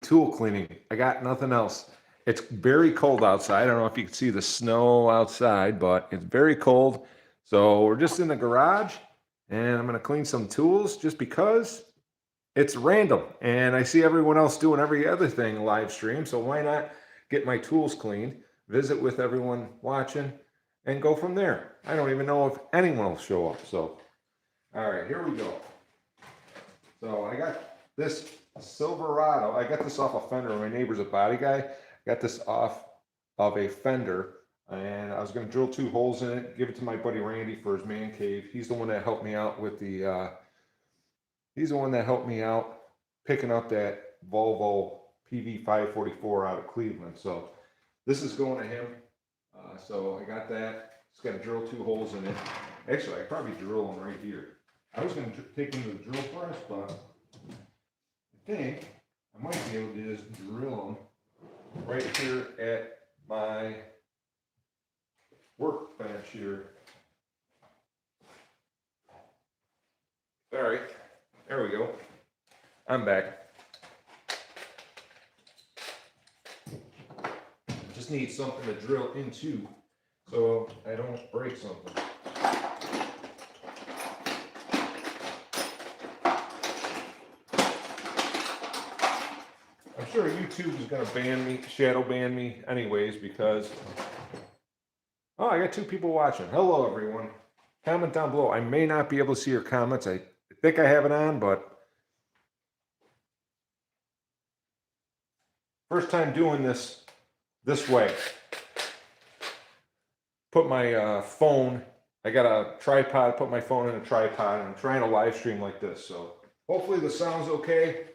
tool cleaning. I got nothing else. It's very cold outside. I don't know if you can see the snow outside, but it's very cold. So we're just in the garage and I'm going to clean some tools just because it's random. And I see everyone else doing every other thing live stream. So why not get my tools cleaned, visit with everyone watching, and go from there. I don't even know if anyone will show up. So, all right, here we go. So I got this Silverado. I got this off a fender. My neighbor's a body guy. I got this off of a fender, and I was going to drill 2 holes in it, give it to my buddy Randy for his man cave. He's the one that helped me out with the. He's the one that helped me out picking up that Volvo PV 544 out of Cleveland. So this is going to him. So I got that. Just got to drill 2 holes in it. Actually, I could probably drill them right here. I was going to take them to the drill press, but I think I might be able to just drill them right here at my workbench here. All right, there we go. I'm back. Just need something to drill into so I don't break something. I'm sure YouTube is going to ban me, shadow ban me anyways, because, oh, I got 2 people watching. Hello, everyone. Comment down below. I may not be able to see your comments. I think I have it on, but first time doing this way. Put my phone, I got a tripod, put my phone in a tripod, and I'm trying to live stream like this. So hopefully the sound's okay.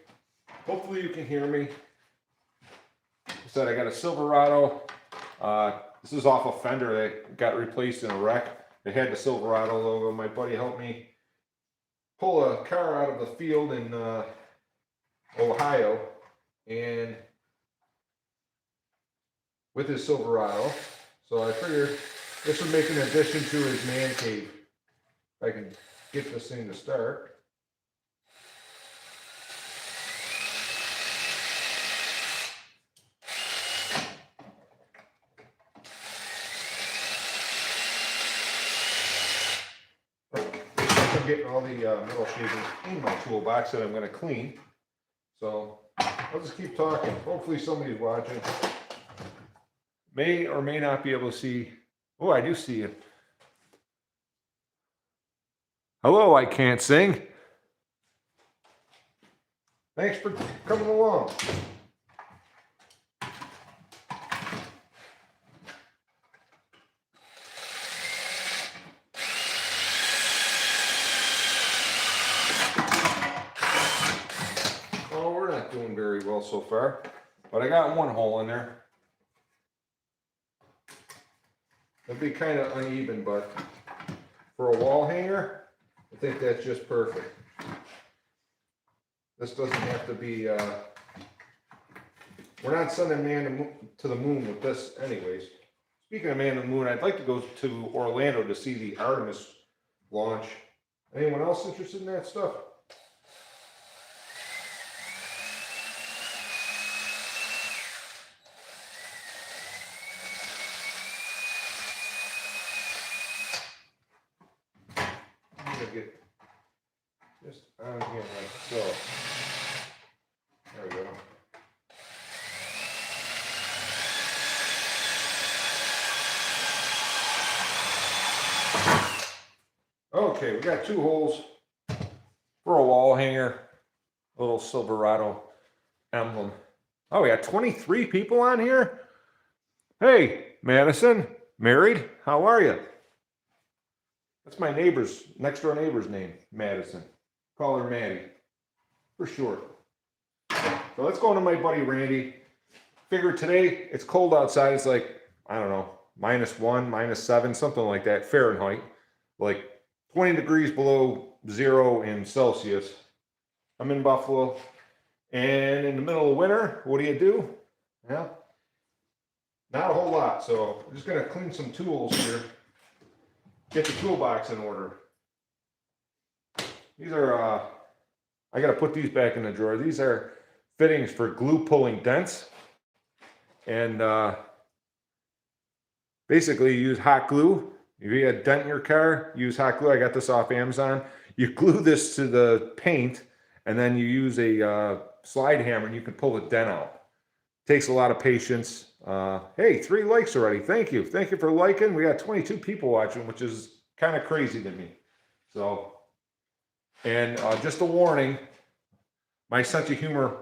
Hopefully you can hear me. I said I got a Silverado. This is off a fender that got replaced in a wreck. It had the Silverado logo. My buddy helped me pull a car out of the field in Ohio, and with his Silverado. So I figured this would make an addition to his man cave. If I can get this thing to start. I'm getting all the metal shavings in my toolbox that I'm going to clean. So I'll just keep talking. Hopefully somebody's watching. May or may not be able to see. Oh, I do see you. Hello, I can't sing. Thanks for coming along. Oh, we're not doing very well so far, but I got 1 hole in there. It'll be kind of uneven, but for a wall hanger, I think that's just perfect. This doesn't have to be, we're not sending man to the moon with this anyways. Speaking of man to the moon, I'd like to go to Orlando to see the Artemis launch. Anyone else interested in that stuff? Get just on here like so. There we go. Okay, we got 2 holes for a wall hanger, a little Silverado emblem. Oh, we got 23 people on here. Hey, Madison, married? How are you? That's my neighbor's, next door neighbor's name, Madison. Call her Maddie, for short. So let's go to my buddy Randy. Figure today, it's cold outside. It's like, I don't know, -1, -7, something like that, Fahrenheit. Like 20 degrees below 0 in Celsius. I'm in Buffalo. And in the middle of winter, what do? Well, not a whole lot. So I'm just going to clean some tools here. Get the toolbox in order. These are, I got to put these back in the drawer. These are fittings for glue pulling dents. And basically you use hot glue. If you had a dent in your car, use hot glue. I got this off Amazon. You glue this to the paint, and then you use a slide hammer and you can pull the dent out. Takes a lot of patience. Hey, 3 likes already. Thank you. Thank you for liking. We got 22 people watching, which is kind of crazy to me. So, and just a warning, my sense of humor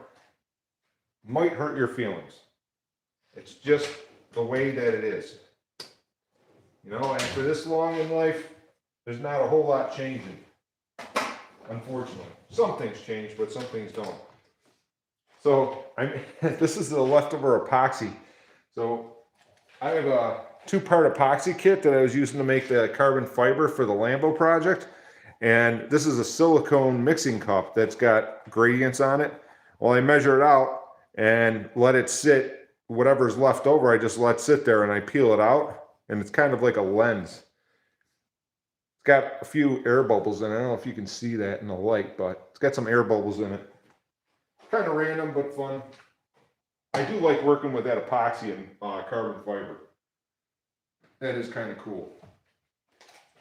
might hurt your feelings. It's just the way that it is. You know, after this long in life, there's not a whole lot changing. Unfortunately. Some things change, but some things don't. So, this is the leftover epoxy. So, I have a 2-part epoxy kit that I was using to make the carbon fiber for the Lambo project. And this is a silicone mixing cup that's got gradients on it. Well, I measure it out and let it sit. Whatever's left over, I just let sit there and I peel it out. And it's kind of like a lens. It's got a few air bubbles in it. I don't know if you can see that in the light, but it's got some air bubbles in it. Kind of random, but fun. I do like working with that epoxy and carbon fiber. That is kind of cool.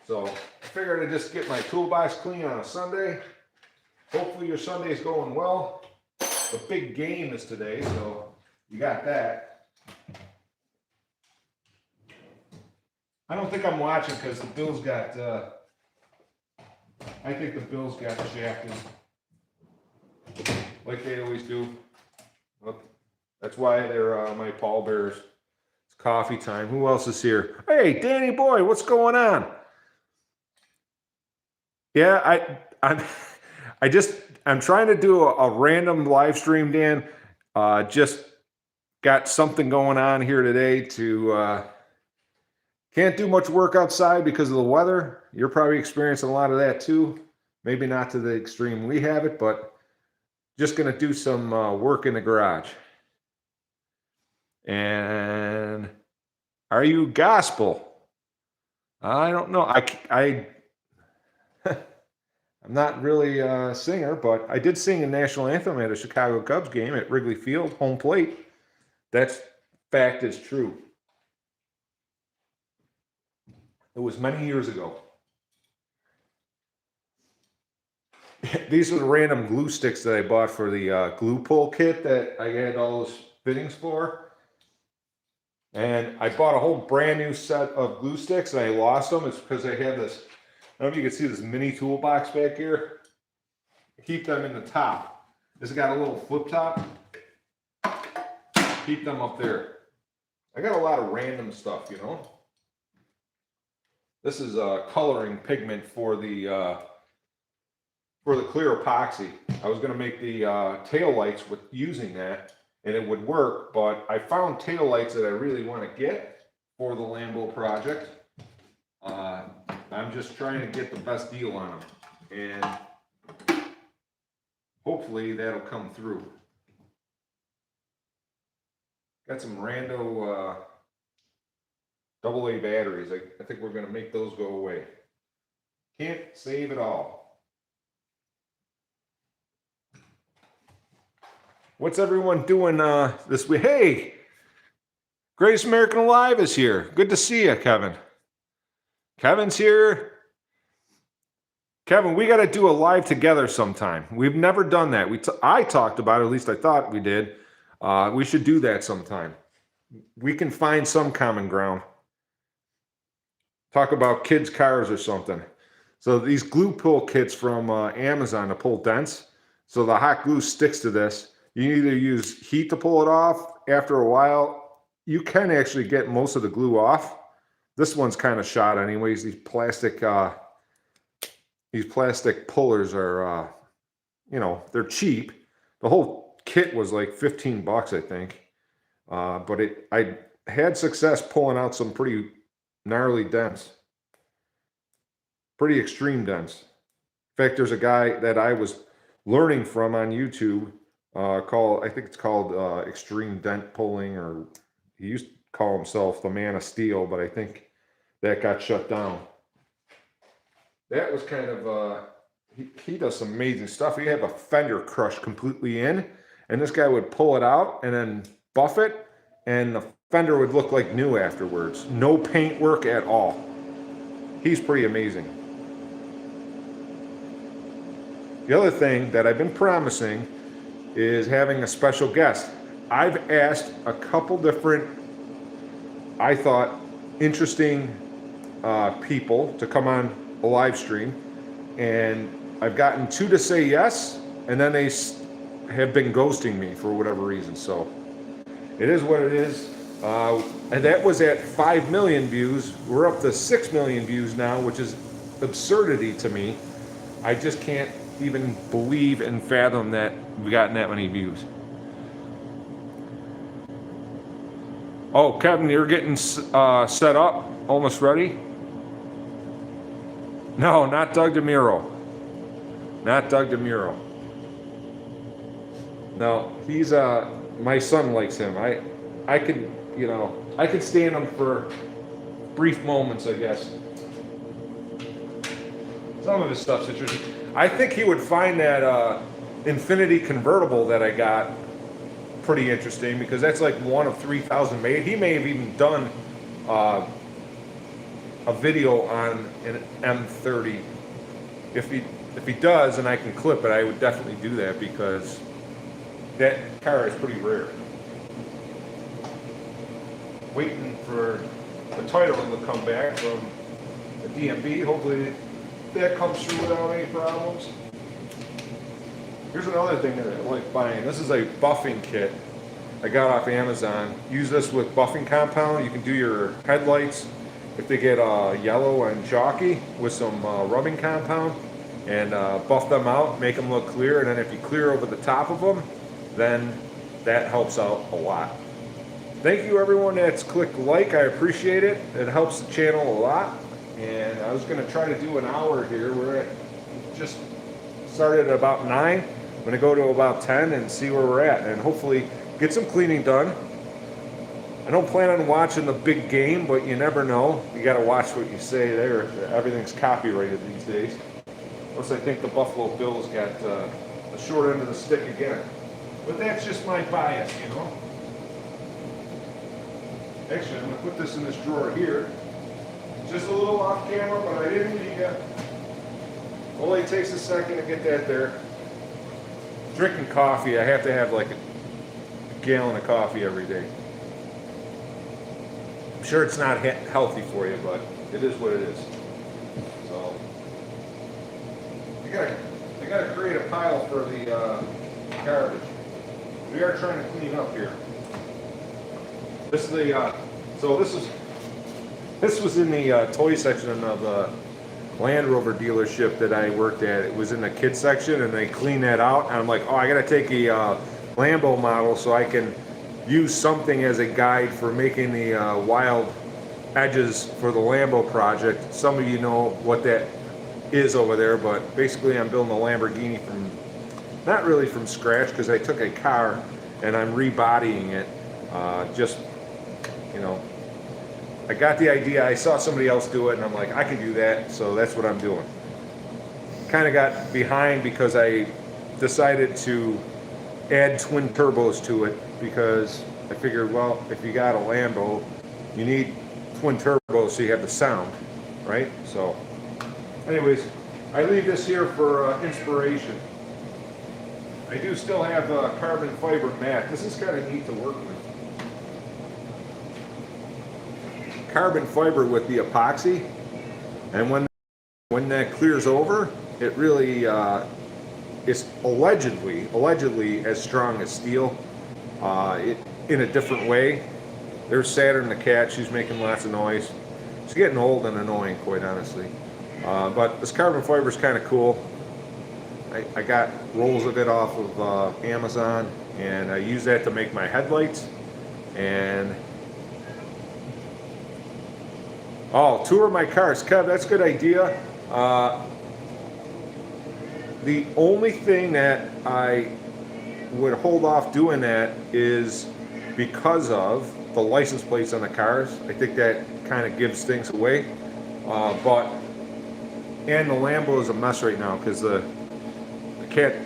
So I figured I'd just get my toolbox clean on a Sunday. Hopefully your Sunday is going well. The big game is today, so you got that. I don't think I'm watching because the Bills got, I think the Bills got shafted. Like they always do. Well, that's why they're my pallbearers. It's coffee time. Who else is here? Hey, Danny boy, what's going on? Yeah, I'm trying to do a random live stream, Dan. Just got something going on here today to, can't do much work outside because of the weather. You're probably experiencing a lot of that too. Maybe not to the extreme we have it, but just going to do some work in the garage. And are you gospel? I don't know. I'm not really a singer, but I did sing a national anthem at a Chicago Cubs game at Wrigley Field, home plate. That fact is true. It was many years ago. These are the random glue sticks that I bought for the glue pull kit that I had all those fittings for. And I bought a whole brand new set of glue sticks and I lost them. It's because I had this, I don't know if you can see this mini toolbox back here. Keep them in the top. This has got a little flip top. Keep them up there. I got a lot of random stuff, you know. This is a coloring pigment for the clear epoxy. I was going to make the tail lights with using that, and it would work. But I found tail lights that I really want to get for the Lambo project. I'm just trying to get the best deal on them, and hopefully that'll come through. Got some rando AA batteries. I think we're going to make those go away. Can't save it all. What's everyone doing this week? Hey, Greatest American Alive is here. Good to see you, Kevin. Kevin's here. Kevin, we got to do a live together sometime. We've never done that. I talked about it, at least I thought we did. We should do that sometime. We can find some common ground. Talk about kids' cars or something. So these glue pull kits from Amazon to pull dents. So the hot glue sticks to this. You either use heat to pull it off. After a while, you can actually get most of the glue off. This one's kind of shot anyways. These plastic pullers are, you know, they're cheap. The whole kit was like 15 bucks, I think. But I had success pulling out some pretty gnarly dents. Pretty extreme dents. In fact, there's a guy that I was learning from on YouTube I think it's called Extreme Dent Pulling, or he used to call himself the Man of Steel, but I think that got shut down. That was kind of, he does some amazing stuff. He had a fender crushed completely in, and this guy would pull it out and then buff it, and the fender would look like new afterwards. No paint work at all. He's pretty amazing. The other thing that I've been promising is having a special guest. I've asked a couple different, I thought, interesting people to come on a live stream, and I've gotten 2 to say yes, and then they have been ghosting me for whatever reason. So it is what it is. And that was at 5 million views. We're up to 6 million views now, which is absurdity to me. I just can't even believe and fathom that we've gotten that many views. Oh, Kevin, you're getting set up, almost ready? No, not Doug DeMuro. Not Doug DeMuro. No, he's my son likes him. I could, you know, I could stand him for brief moments, I guess. Some of his stuff's interesting. I think he would find that Infinity convertible that I got pretty interesting, because that's like one of 3,000 made. He may have even done a video on an M30. If he does and I can clip it, I would definitely do that, because that car is pretty rare. Waiting for the title to come back from the DMV. Hopefully that comes through without any problems. Here's another thing that I like buying. This is a buffing kit I got off Amazon. Use this with buffing compound. You can do your headlights if they get yellow and chalky with some rubbing compound, and buff them out, make them look clear, and then if you clear over the top of them, then that helps out a lot. Thank you everyone that's clicked like, I appreciate it. It helps the channel a lot. And I was going to try to do an hour here. We're at, just started at about 9. I'm going to go to about 10 and see where we're at, and hopefully get some cleaning done. I don't plan on watching the big game, but you never know. You got to watch what you say there. Everything's copyrighted these days. Plus, I think the Buffalo Bills got the short end of the stick again. But that's just my bias, you know. Actually, I'm going to put this in this drawer here. Just a little off camera, but I didn't leave it. Only takes a second to get that there. Drinking coffee, I have to have like a gallon of coffee every day. I'm sure it's not healthy for you, but it is what it is. So, I gotta create a pile for the garbage. We are trying to clean up here. This is the, this was in the toy section of the Land Rover dealership that I worked at. It was in the kids section, and they cleaned that out. And I'm like, oh, I gotta take a Lambo model so I can use something as a guide for making the wild edges for the Lambo project. Some of you know what that is over there, but basically I'm building a Lamborghini from, not really from scratch, because I took a car and I'm rebodying it. Just, you know, I got the idea, I saw somebody else do it, and I'm like, I can do that, so that's what I'm doing. Kind of got behind because I decided to add twin turbos to it, because I figured, well, if you got a Lambo, you need twin turbos so you have the sound, right? So, anyways, I leave this here for inspiration. I do still have carbon fiber mat. This is kind of neat to work with. Carbon fiber with the epoxy, and when that clears over, it really is allegedly as strong as steel, in a different way. There's Saturn the cat. She's making lots of noise. She's getting old and annoying, quite honestly. But this carbon fiber is kind of cool. I got rolls of it off of Amazon, and I use that to make my headlights. And oh, tour my cars. Kev, that's a good idea. The only thing that I would hold off doing that is because of the license plates on the cars. I think that kind of gives things away. And the Lambo is a mess right now, because the cat,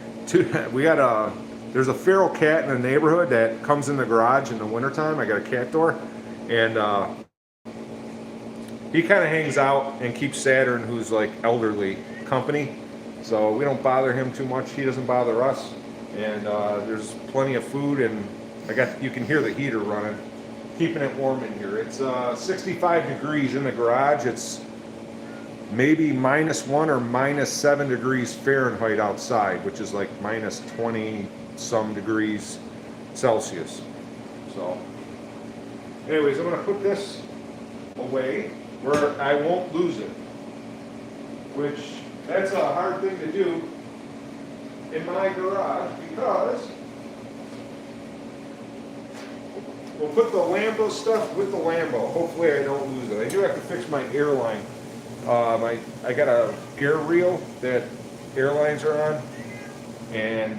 we got there's a feral cat in the neighborhood that comes in the garage in the wintertime. I got a cat door, and he kind of hangs out and keeps Saturn, who's like elderly, company. So we don't bother him too much. He doesn't bother us. And there's plenty of food, and you can hear the heater running, keeping it warm in here. It's 65 degrees in the garage. It's maybe -1 or -7 degrees Fahrenheit outside, which is like -20 some degrees Celsius. So anyways, I'm gonna put this away where I won't lose it, which that's a hard thing to do in my garage, because we'll put the Lambo stuff with the Lambo. Hopefully I don't lose it. I do have to fix my airline. I got a air reel that airlines are on, and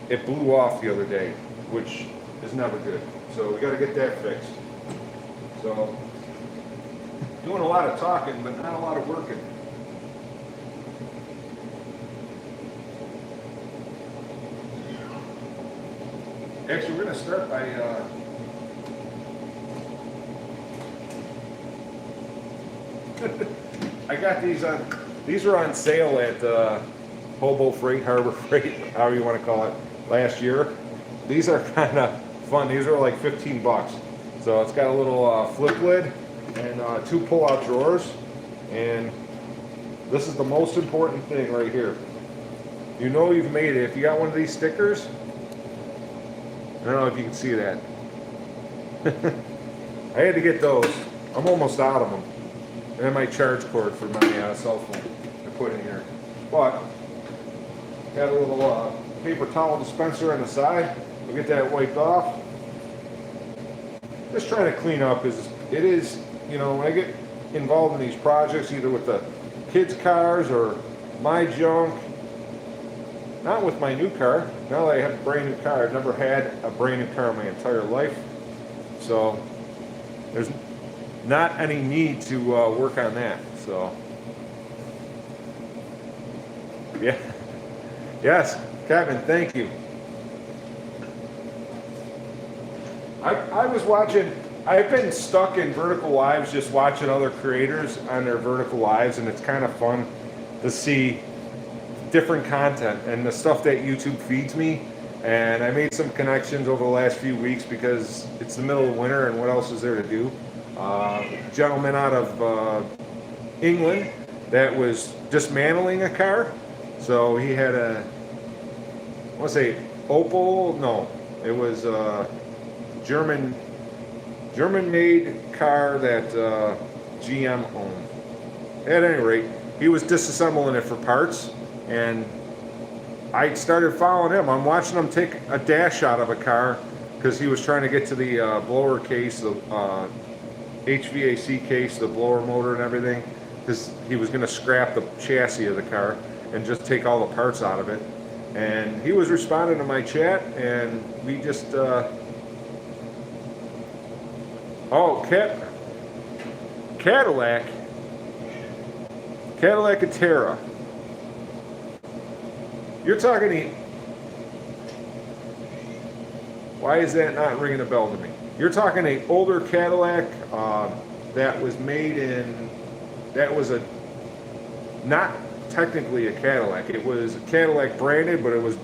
it blew off the other day, which is never good. So we got to get that fixed. So doing a lot of talking, but not a lot of working. Actually, we're going to start by I got these on. These were on sale at Hobo Freight, Harbor Freight, however you want to call it, last year. These are kind of fun. These are like 15 bucks. So it's got a little flip lid and 2 pull-out drawers. And this is the most important thing right here. You know you've made it if you got one of these stickers. I don't know if you can see that. I had to get those. I'm almost out of them. And then my charge cord for my cell phone to put in here. But got a little paper towel dispenser on the side. We'll get that wiped off. Just trying to clean up. It is, you know, when I get involved in these projects, either with the kids' cars or my junk. Not with my new car. Now that I have a brand new car, I've never had a brand new car in my entire life. So there's not any need to work on that. So yeah, yes, Kevin, thank you. I was watching. I've been stuck in vertical lives, just watching other creators on their vertical lives, and it's kind of fun to see different content and the stuff that YouTube feeds me. And I made some connections over the last few weeks because it's the middle of winter, and what else is there to do? A gentleman out of England that was dismantling a car. So he had a, I want to say Opel, no, it was a German-made car that GM owned. At any rate, he was disassembling it for parts, and I started following him. I'm watching him take a dash out of a car because he was trying to get to the blower case, the HVAC case, the blower motor and everything, because he was going to scrap the chassis of the car and just take all the parts out of it. And he was responding to my chat, and we just Cadillac Catera. You're talking. Why is that not ringing a bell to me? You're talking an older Cadillac that was made in. That was a not technically a Cadillac. It was a Cadillac branded, but it was.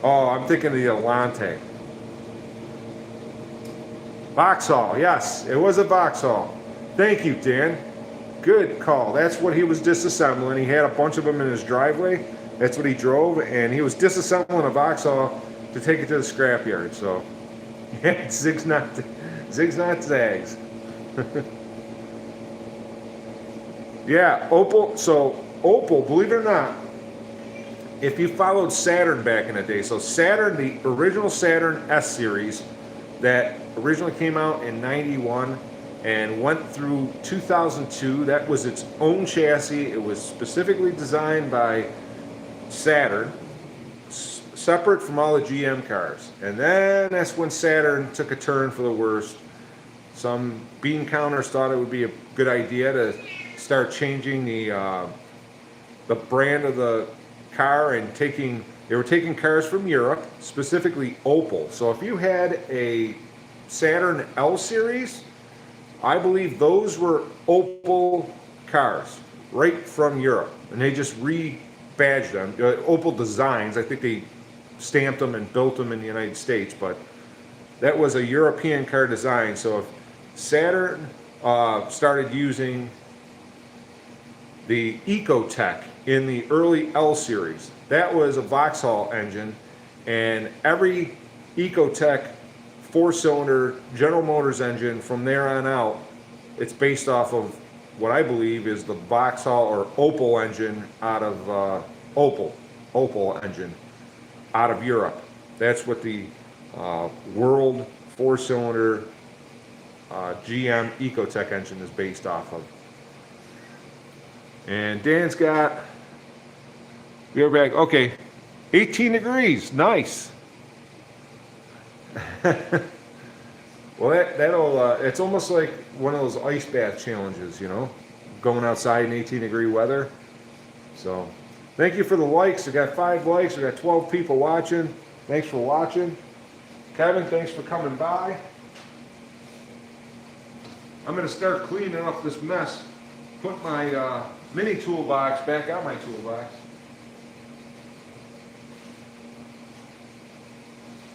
Oh, I'm thinking of the Elante. Vauxhall, yes, it was a Vauxhall. Thank you, Dan. Good call. That's what he was disassembling. He had a bunch of them in his driveway. That's what he drove, and he was disassembling a Vauxhall to take it to the scrapyard. So, yeah, zigs not zags. Yeah, Opel. So Opel, believe it or not, if you followed Saturn back in the day, so Saturn, the original Saturn S series that originally came out in '91 and went through 2002, that was its own chassis. It was specifically designed by Saturn, separate from all the GM cars. And then that's when Saturn took a turn for the worst. Some bean counters thought it would be a good idea to start changing the brand of the car and taking They were taking cars from Europe, specifically Opel. So if you had a Saturn L series, I believe those were Opel cars right from Europe, and they just rebadged them. Opel designs, I think they stamped them and built them in the United States, but that was a European car design. So if Saturn started using the Ecotech in the early L series, that was a Vauxhall engine, and every Ecotech four-cylinder General Motors engine from there on out, it's based off of what I believe is the Vauxhall or Opel engine out of Opel engine out of Europe. That's what the world four-cylinder GM Ecotech engine is based off of. And Dan's got, we're back, okay, 18 degrees, nice. Well, that'll, it's almost like one of those ice bath challenges, you know, going outside in 18-degree weather. So, thank you for the likes. We got 5 likes. We got 12 people watching. Thanks for watching. Kevin, thanks for coming by. I'm going to start cleaning up this mess. Put my mini toolbox back out my toolbox.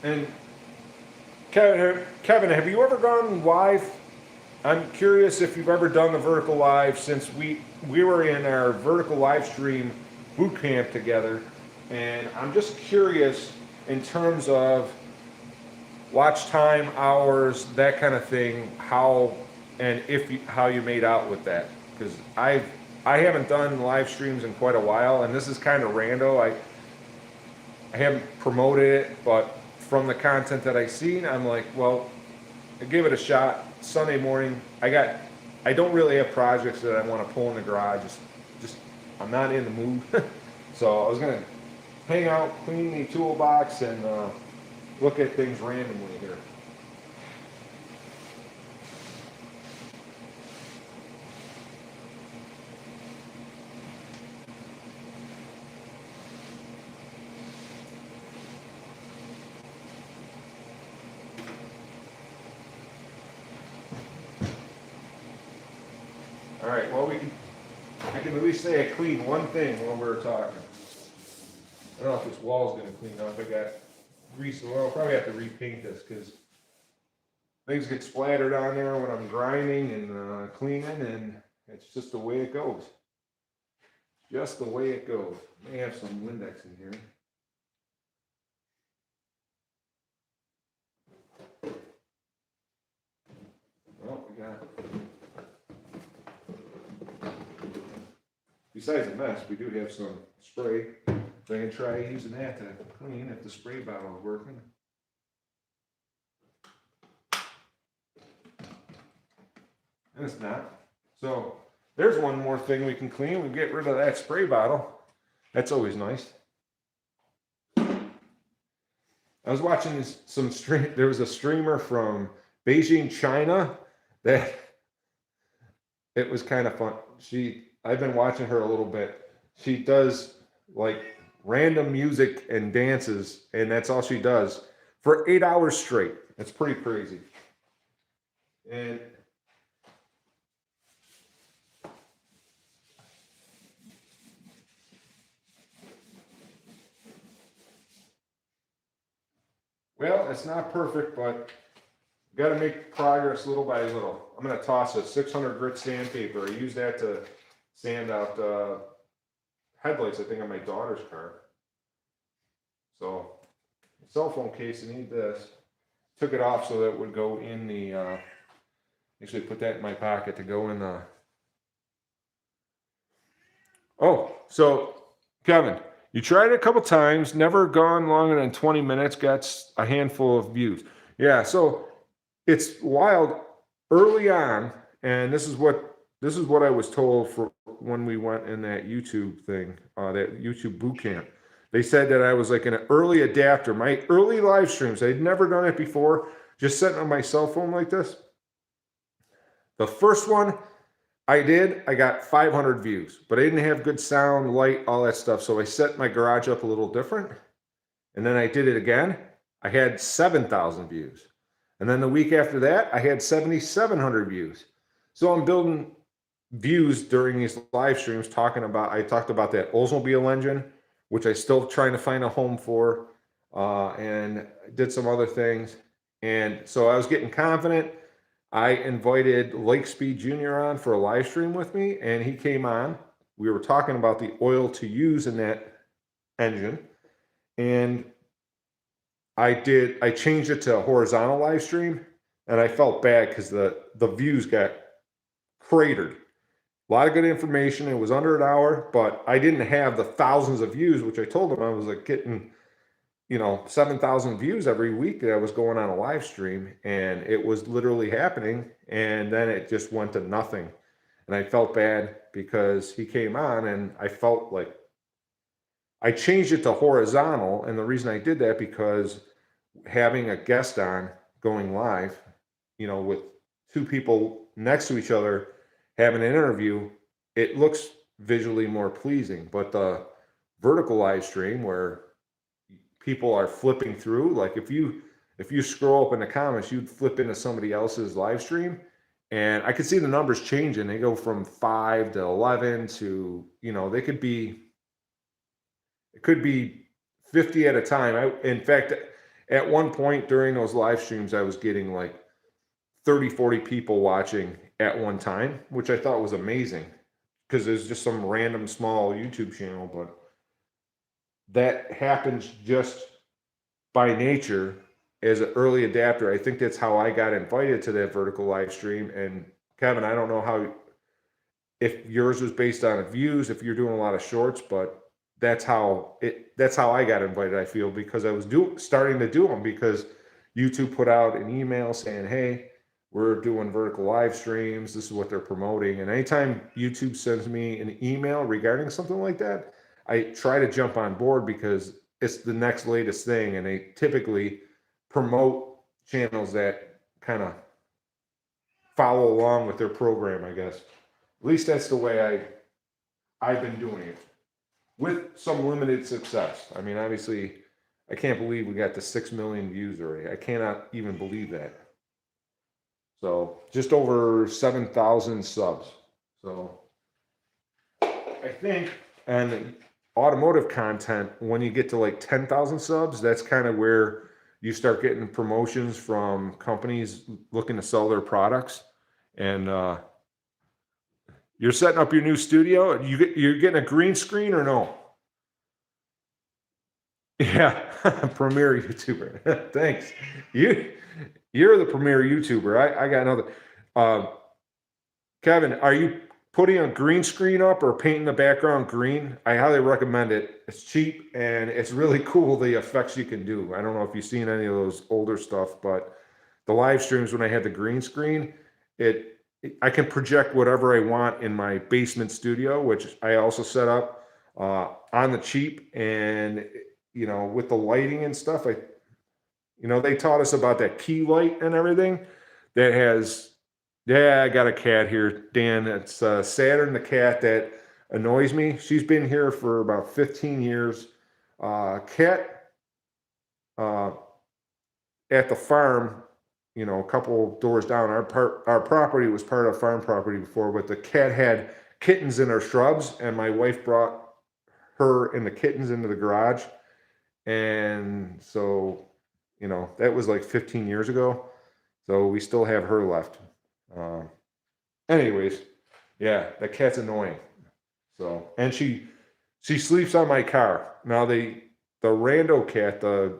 And Kevin, have you ever gone live? I'm curious if you've ever done the vertical live, since we were in our vertical live stream boot camp together, and I'm just curious in terms of watch time, hours, that kind of thing, how you made out with that, because I haven't done live streams in quite a while, and this is kind of rando. I haven't promoted it, but from the content that I've seen, I'm like, well, I give it a shot. Sunday morning, I don't really have projects that I want to pull in the garage. Just I'm not in the mood. So I was gonna hang out, clean the toolbox, and look at things randomly here. All right, well, I can at least say I cleaned one thing while we were talking. I don't know if this wall's gonna clean up. I got grease, well, I'll probably have to repaint this because things get splattered on there when I'm grinding and cleaning, and it's just the way it goes. Just the way it goes. May have some Windex in here. Well, we got. Besides the mess, we do have some spray. So I can try using that to clean if the spray bottle is working. And it's not. So there's one more thing we can clean. We get rid of that spray bottle. That's always nice. I was watching some stream. There was a streamer from Beijing, China, that it was kind of fun. I've been watching her a little bit. She does like random music and dances, and that's all she does for 8 hours straight. It's pretty crazy. And well, it's not perfect, but got to make progress little by little. I'm going to toss a 600 grit sandpaper. I use that to sand out headlights, I think, on my daughter's car. So, cell phone case, I need this. Took it off so that it would go in the, actually put that in my pocket to go in the, oh, so Kevin, you tried it a couple times, never gone longer than 20 minutes, got a handful of views. Yeah, so it's wild early on, and this is what I was told for when we went in that YouTube thing, that YouTube boot camp. They said that I was like an early adapter. My early live streams, I'd never done it before, just sitting on my cell phone like this. The first one I did, I got 500 views, but I didn't have good sound, light, all that stuff. So I set my garage up a little different. And then I did it again. I had 7,000 views. And then the week after that, I had 7,700 views. So I'm building views during these live streams I talked about that Oldsmobile engine, which I still trying to find a home for, and did some other things. And so I was getting confident. I invited Lakespeed Jr. on for a live stream with me, and he came on. We were talking about the oil to use in that engine, and I changed it to a horizontal live stream, and I felt bad because the views got cratered. A lot of good information. It was under an hour, but I didn't have the thousands of views, which I told them I was like getting, 7,000 views every week that I was going on a live stream, and it was literally happening. And then it just went to nothing. And I felt bad because he came on, and I felt like I changed it to horizontal. And the reason I did that because having a guest on going live, with two people next to each other having an interview, it looks visually more pleasing. But the vertical live stream where people are flipping through, like if you scroll up in the comments, you'd flip into somebody else's live stream, and I could see the numbers changing. They go from 5 to 11 to, it could be 50 at a time. In fact, at one point during those live streams, I was getting like 30, 40 people watching at one time, which I thought was amazing because there's just some random small YouTube channel, but that happens just by nature as an early adapter. I think that's how I got invited to that vertical live stream. And Kevin, I don't know if yours was based on views, if you're doing a lot of shorts, but that's how I got invited, I feel, because I was starting to do them because YouTube put out an email saying, hey, we're doing vertical live streams. This is what they're promoting. And anytime YouTube sends me an email regarding something like that, I try to jump on board because it's the next latest thing. And they typically promote channels that kind of follow along with their program, I guess. At least that's the way I've been doing it with some limited success. I mean, obviously, I can't believe we got to 6 million views already. I cannot even believe that. So just over 7,000 subs. So I think, and automotive content, when you get to like 10,000 subs, that's kind of where you start getting promotions from companies looking to sell their products. And you're setting up your new studio. You're getting a green screen or no? Yeah, premier YouTuber. Thanks. You're the premier YouTuber. I got another. Kevin, are you putting a green screen up or painting the background green? I highly recommend it. It's cheap and it's really cool the effects you can do. I don't know if you've seen any of those older stuff, but the live streams when I had the green screen, I can project whatever I want in my basement studio, which I also set up on the cheap. And with the lighting and stuff, they taught us about that key light and everything that has. Yeah, I got a cat here, Dan. It's Saturn, the cat that annoys me. She's been here for about 15 years. Cat at the farm, a couple doors down. Our property was part of farm property before, but the cat had kittens in her shrubs, and my wife brought her and the kittens into the garage. And so, that was like 15 years ago. So we still have her left. Anyways, yeah, that cat's annoying. So, and she sleeps on my car. Now the rando cat, the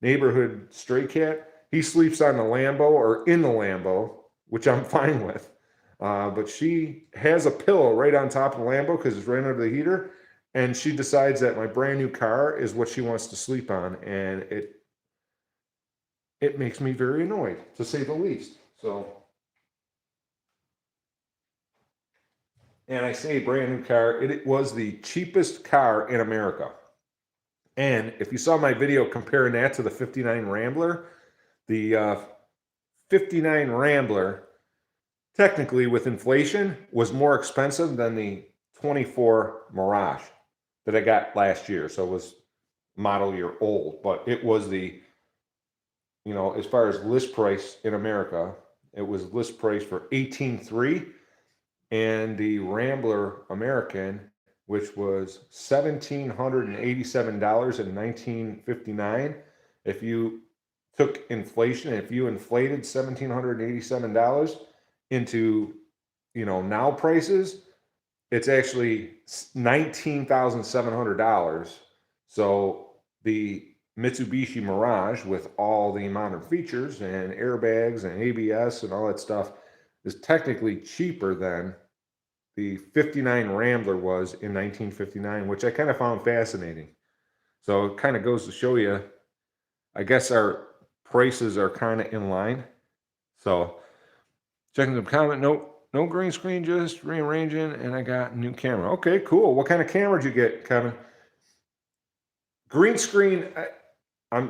neighborhood stray cat, he sleeps on the Lambo or in the Lambo, which I'm fine with. But she has a pillow right on top of the Lambo because it's right under the heater. And she decides that my brand new car is what she wants to sleep on. And it makes me very annoyed, to say the least. So, and I say brand new car, it was the cheapest car in America. And if you saw my video comparing that to the 59 Rambler, the 59 Rambler, technically with inflation, was more expensive than the 24 Mirage that I got last year. So it was model year old, but it was the, you know, as far as list price in America, it was list price for 18.3, and the Rambler American, which was $1,787 in 1959. If you took inflation, if you inflated $1,787 into, you know, now prices, it's actually $19,700. So the Mitsubishi Mirage, with all the modern features and airbags and ABS and all that stuff, is technically cheaper than the 59 Rambler was in 1959, which I kind of found fascinating. So it kind of goes to show you, I guess our prices are kind of in line. So checking the comment, no green screen, just rearranging, and I got a new camera. Okay, cool. What kind of camera did you get, Kevin? Green screen, I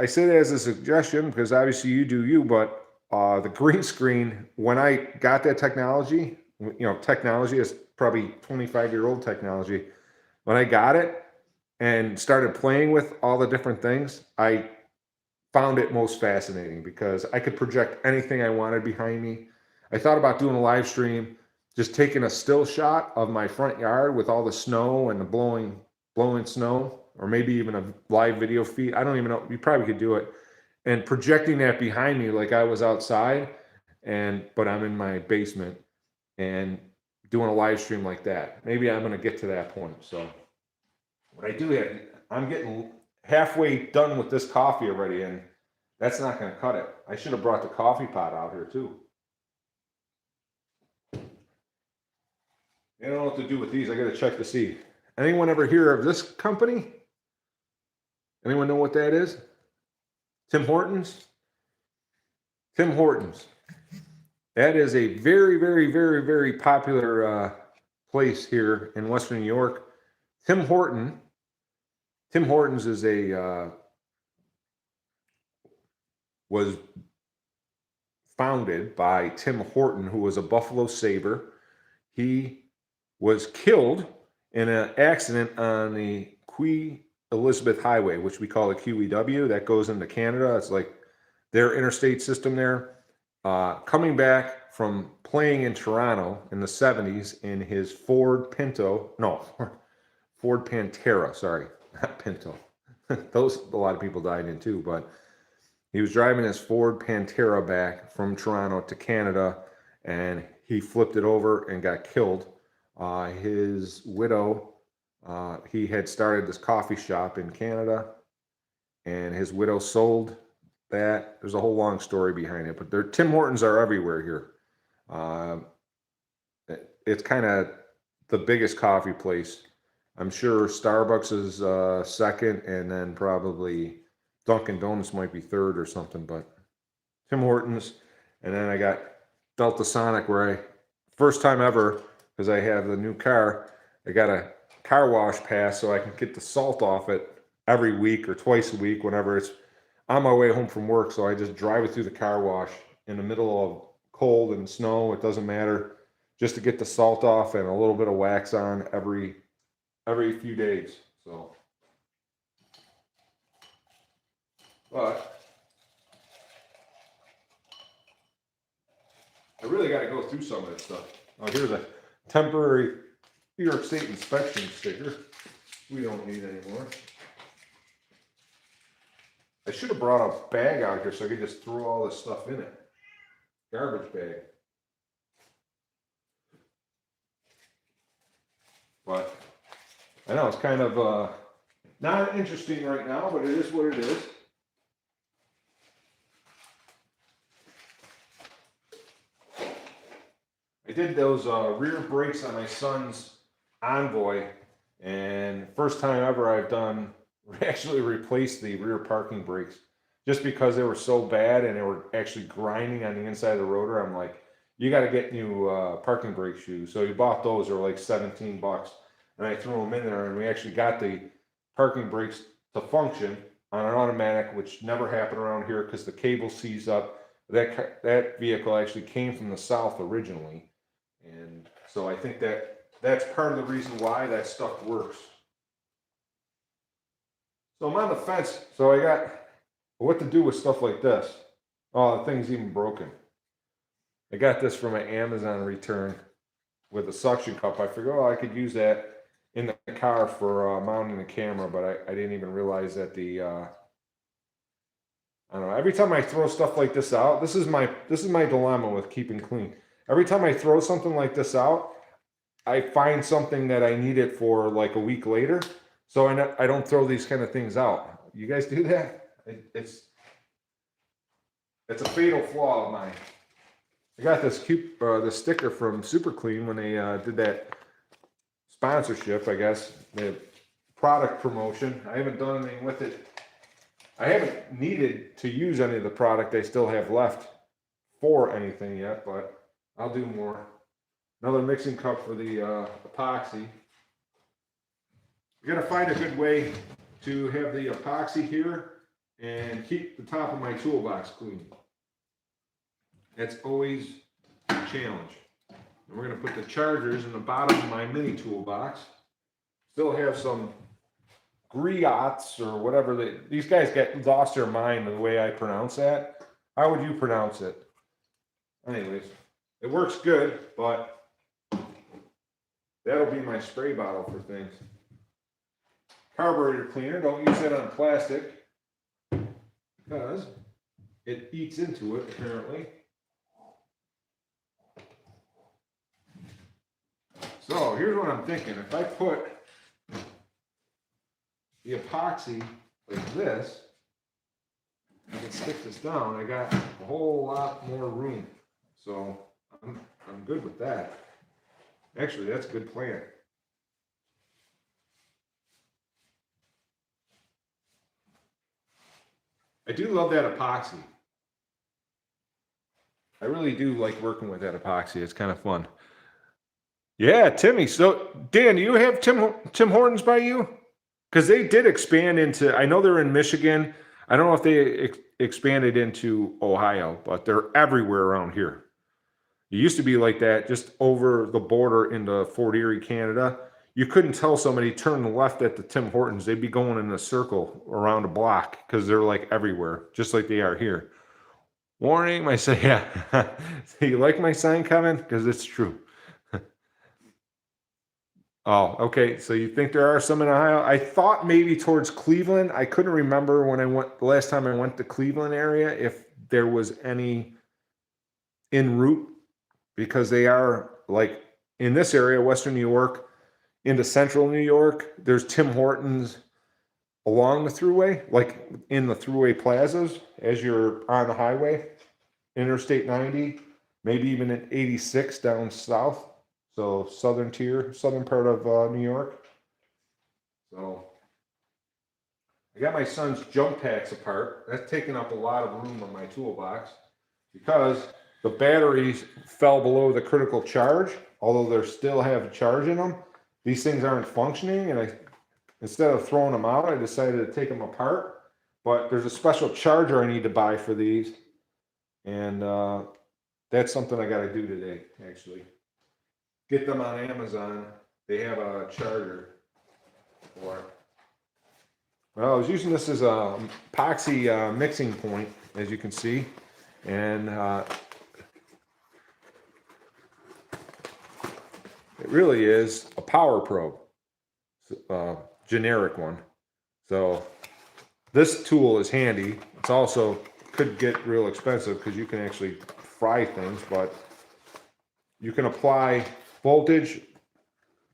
say that as a suggestion because obviously you do you, but the green screen, when I got that technology, you know, technology is probably 25-year-old technology. When I got it and started playing with all the different things, I found it most fascinating because I could project anything I wanted behind me. I thought about doing a live stream, just taking a still shot of my front yard with all the snow and the blowing snow, or maybe even a live video feed. I don't even know. You probably could do it, and projecting that behind me like I was outside, but I'm in my basement and doing a live stream like that. Maybe I'm going to get to that point. So what I do is I'm getting halfway done with this coffee already, and that's not going to cut it. I should have brought the coffee pot out here too. I don't know what to do with these. I got to check to see. Anyone ever hear of this company? Anyone know what that is? Tim Hortons? Tim Hortons. That is a very, very, very, very popular place here in Western New York. Tim Hortons is was founded by Tim Horton, who was a Buffalo Sabre. He was killed in an accident on the Queen Elizabeth Highway, which we call the QEW. That goes into Canada. It's like their interstate system there. Coming back from playing in Toronto in the 70s in his Ford Pantera, sorry, not Pinto. Those, a lot of people died in too, but he was driving his Ford Pantera back from Toronto to Canada, and he flipped it over and got killed. His widow, he had started this coffee shop in Canada, and his widow sold that. There's a whole long story behind it, but Tim Hortons are everywhere here. It's kind of the biggest coffee place. I'm sure Starbucks is second, and then probably Dunkin' Donuts might be third or something, but Tim Hortons. And then I got Delta Sonic, where first time ever, because I have the new car, I got a car wash pass so I can get the salt off it every week or twice a week whenever it's on my way home from work. So I just drive it through the car wash in the middle of cold and snow. It doesn't matter, just to get the salt off and a little bit of wax on every few days. So, but I really got to go through some of this stuff. Oh, here's a temporary New York State inspection sticker we don't need anymore. I should have brought a bag out here so I could just throw all this stuff in it. Garbage bag. But I know it's kind of not interesting right now, but it is what it is. I did those rear brakes on my son's Envoy, and first time ever I've actually replaced the rear parking brakes, just because they were so bad and they were actually grinding on the inside of the rotor. I'm like, you got to get new parking brake shoes. So he bought those. They were like $17, and I threw them in there, and we actually got the parking brakes to function on an automatic, which never happened around here because the cable seized up. That vehicle actually came from the south originally, and so I think that's part of the reason why that stuff works. So I'm on the fence. So I got what to do with stuff like this. Oh, the thing's even broken. I got this from an Amazon return with a suction cup. I figured, oh, I could use that in the car for mounting the camera, but I didn't even realize that the I don't know. Every time I throw stuff like this out, this is my dilemma with keeping clean. Every time I throw something like this out, I find something that I need it for like a week later. So I don't throw these kind of things out. You guys do that? It's a fatal flaw of mine. I got this the sticker from Super Clean when they did that sponsorship, I guess, the product promotion. I haven't done anything with it. I haven't needed to use any of the product they still have left for anything yet, but I'll do more. Another mixing cup for the epoxy. We gotta find a good way to have the epoxy here and keep the top of my toolbox clean. That's always a challenge. And we're gonna put the chargers in the bottom of my mini toolbox. Still have some griots or whatever these guys get lost their mind in the way I pronounce that. How would you pronounce it? Anyways, it works good, but that'll be my spray bottle for things. Carburetor cleaner, don't use that on plastic because it eats into it apparently. So here's what I'm thinking. If I put the epoxy like this, I can stick this down. I got a whole lot more room. So I'm good with that. Actually, that's a good plan. I do love that epoxy. I really do like working with that epoxy. It's kind of fun. Yeah, Timmy. So, Dan, do you have Tim Hortons by you? Because they did expand into, I know they're in Michigan. I don't know if they expanded into Ohio, but they're everywhere around here. It used to be like that just over the border into Fort Erie, Canada. You couldn't tell somebody turn left at the Tim Hortons. They'd be going in a circle around a block because they're like everywhere, just like they are here. Warning, I say, yeah. You like my sign, Kevin? Because it's true. Oh, okay. So you think there are some in Ohio? I thought maybe towards Cleveland. I couldn't remember when I went the last time I went to Cleveland area if there was any en route because they are like in this area, Western New York, into Central New York. There's Tim Hortons along the thruway, like in the thruway plazas as you're on the highway, Interstate 90, maybe even at 86 down south. So southern part of New York. So I got my son's jump packs apart. That's taking up a lot of room on my toolbox because the batteries fell below the critical charge, although they still have a charge in them. These things aren't functioning, and instead of throwing them out, I decided to take them apart. But there's a special charger I need to buy for these, and that's something I got to do today, actually. Get them on Amazon. They have a charger for it. Well, I was using this as a epoxy mixing point, as you can see, and it really is a power probe, generic one. So this tool is handy. It's also could get real expensive because you can actually fry things, but you can apply voltage,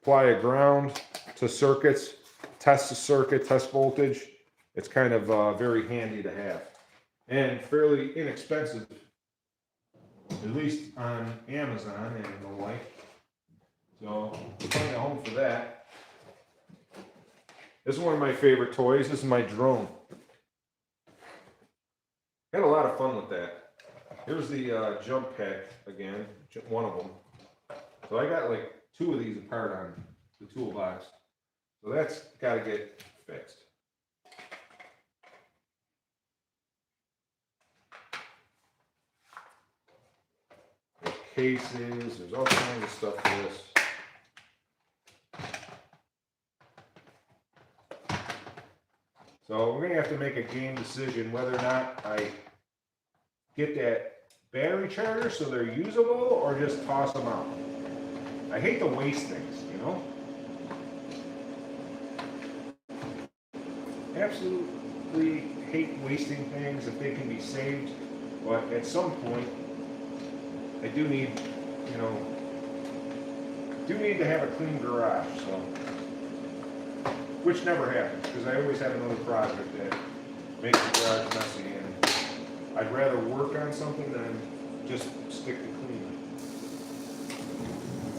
apply a ground to circuits, test the circuit, test voltage. It's kind of very handy to have and fairly inexpensive, at least on Amazon and the like. So we'll find a home for that. This is one of my favorite toys. This is my drone. Had a lot of fun with that. Here's the jump pack again, one of them. So I got like 2 of these apart on the toolbox. So that's got to get fixed. There's cases, there's all kinds of stuff for this. So we're gonna have to make a game decision whether or not I get that battery charger so they're usable or just toss them out. I hate to waste things, you know? Absolutely hate wasting things if they can be saved, but at some point, I do need, you know, do need to have a clean garage, so, which never happens, because I always have another project that makes the garage messy, and I'd rather work on something than just stick to cleaning.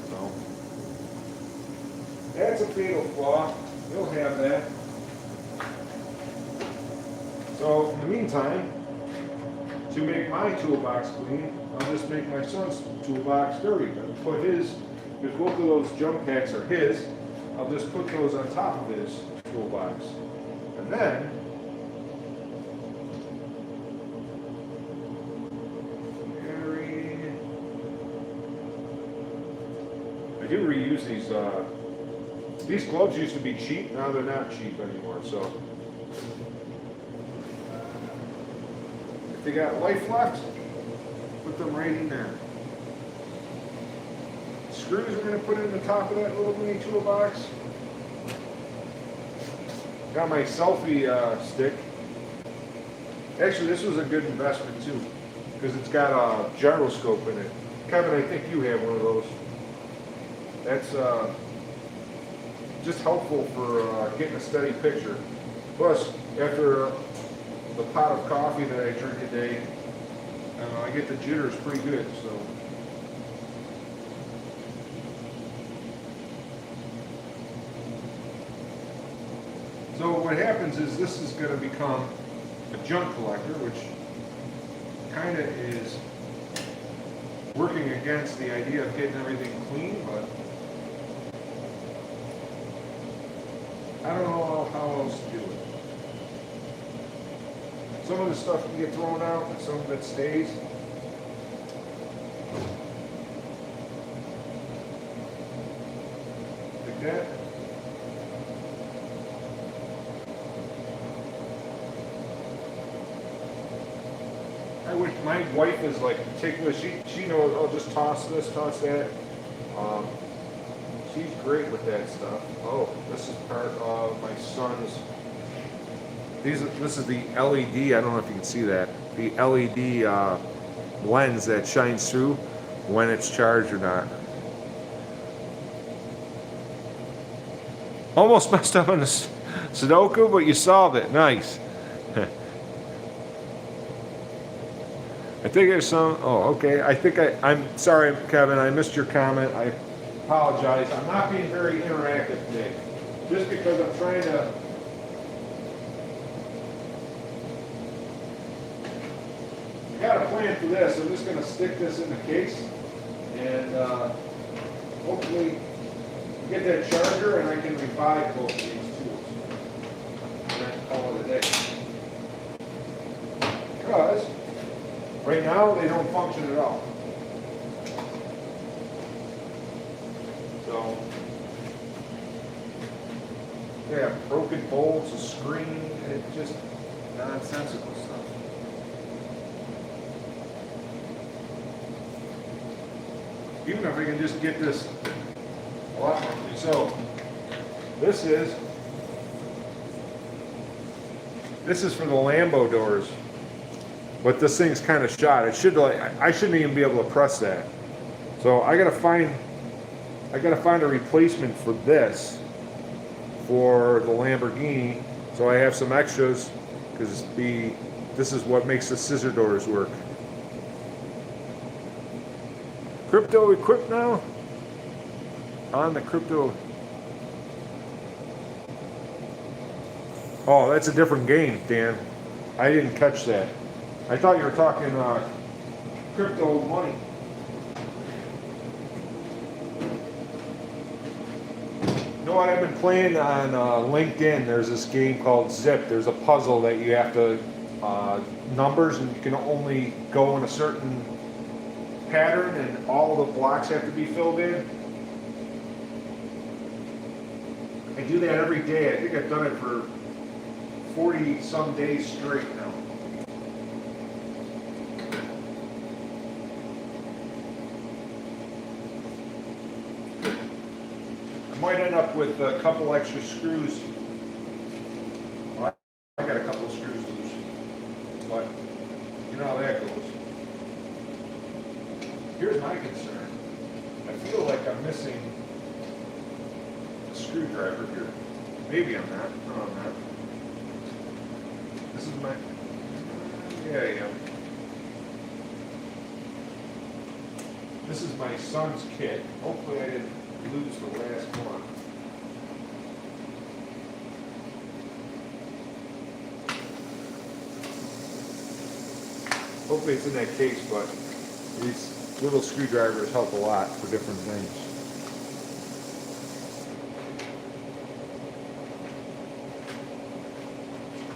So, that's a fatal flaw. You'll have that. So, in the meantime, to make my toolbox clean, I'll just make my son's toolbox dirty. I'll put his, because both of those jump packs are his, I'll just put those on top of his toolbox. And then, I do reuse these gloves used to be cheap, now they're not cheap anymore, so. If they got life left, put them right in there. Screws we're going to put in the top of that little mini toolbox. Got my selfie stick. Actually, this was a good investment too, because it's got a gyroscope in it. Kevin, I think you have one of those. That's just helpful for getting a steady picture. Plus, after the pot of coffee that I drink a day, I get the jitters pretty good. So what happens is this is going to become a junk collector, which kind of is working against the idea of getting everything clean, but I don't know how else to do it. Some of the stuff can get thrown out, and some of it stays. Like that. I wish my wife is like meticulous. She knows, I'll just toss this, toss that. She's great with that stuff. Oh, this is part of my son's. This is the LED. I don't know if you can see that. The LED lens that shines through when it's charged or not. Almost messed up on the Sudoku, but you solved it. Nice. I think there's some. Oh, okay. I think I'm sorry, Kevin. I missed your comment. I apologize. I'm not being very interactive today, just because I'm trying to. I got a plan for this. I'm just going to stick this in the case, and hopefully get that charger, and I can revive both of these tools. And then call it a day. Because right now they don't function at all. So, yeah, broken bolts, a screen, it's just nonsensical stuff. Even if I can just get this a lot more. So, this is for the Lambo doors, but this thing's kind of shot. It should I shouldn't even be able to press that. So I gotta find a replacement for this for the Lamborghini. So I have some extras because this is what makes the scissor doors work. Crypto equipped now? On the crypto. Oh, that's a different game, Dan. I didn't catch that. I thought you were talking crypto money. You know what? I've been playing on LinkedIn. There's this game called Zip. There's a puzzle that you have to numbers, and you can only go in a certain pattern, and all the blocks have to be filled in. I do that every day. I think I've done it for 40 some days straight now. I might end up with a couple extra screws. Well, I got a couple of screws loose, but you know how that goes. Here's my concern. I feel like I'm missing a screwdriver here. Maybe I'm not. No, I'm not. This is my... Yeah. This is my son's kit. Hopefully I didn't lose the last one. Hopefully it's in that case, but these little screwdrivers help a lot for different things.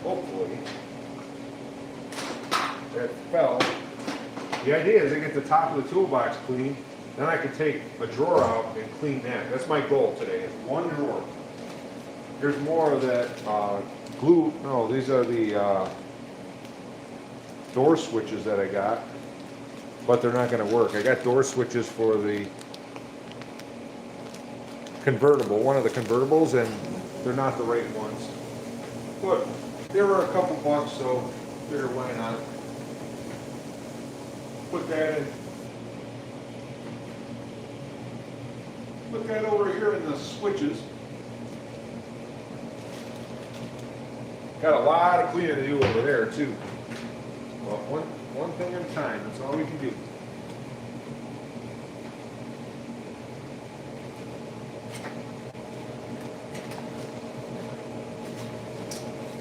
Hopefully that fell. The idea is to get the top of the toolbox clean, then I can take a drawer out and clean that. That's my goal today, is one drawer. There's more of that glue. No, these are the door switches that I got, but they're not going to work. I got door switches for the convertible, one of the convertibles, and they're not the right ones. But they were a couple bucks, so figured why not. Put that in. Put that over here in the switches. Got a lot of cleaning to do over there too. Well, one thing at a time, that's all we can do.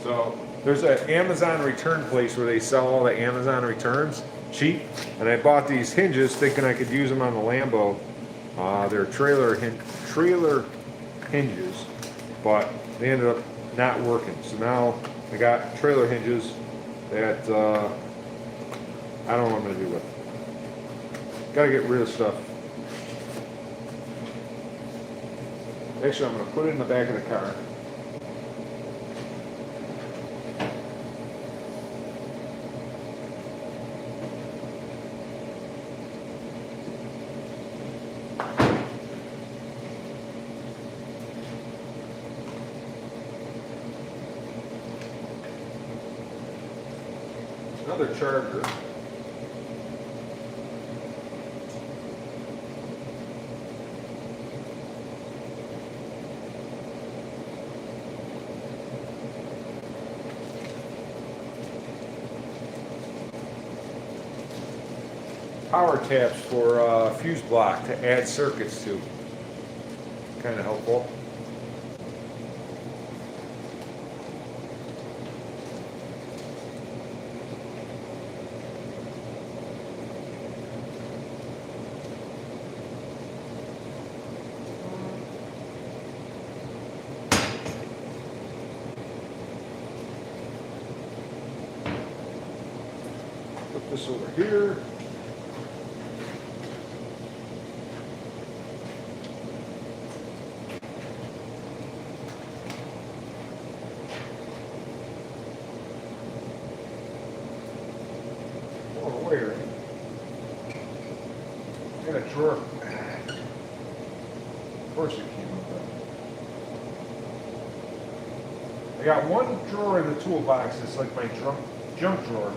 So there's an Amazon return place where they sell all the Amazon returns cheap, and I bought these hinges thinking I could use them on the Lambo. They're trailer hinges, but they ended up not working. So now I got trailer hinges that I don't know what I'm going to do with. Got to get rid of stuff. Actually, I'm going to put it in the back of the car. Another charger. Power taps for fuse block to add circuits to. Kind of helpful. Put this over here. Where? Got a drawer. Of course it came up there. I got one drawer in the toolbox that's like my junk drawer.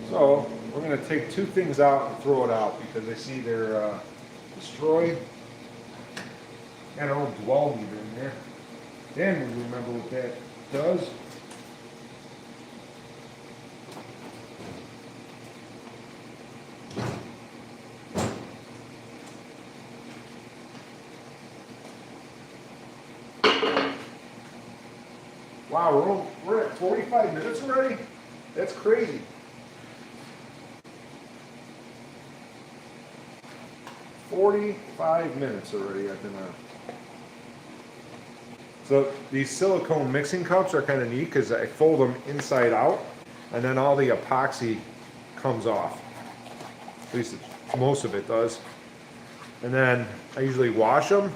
So we're going to take two things out and throw it out because I see they're destroyed. Got an old dwell meter in there. Then we remember what that does. Wow, we're at 45 minutes already? That's crazy. "45 minutes already I've been on." So these silicone mixing cups are kind of neat because I fold them inside out and then all the epoxy comes off. At least most of it does. and then I usually wash them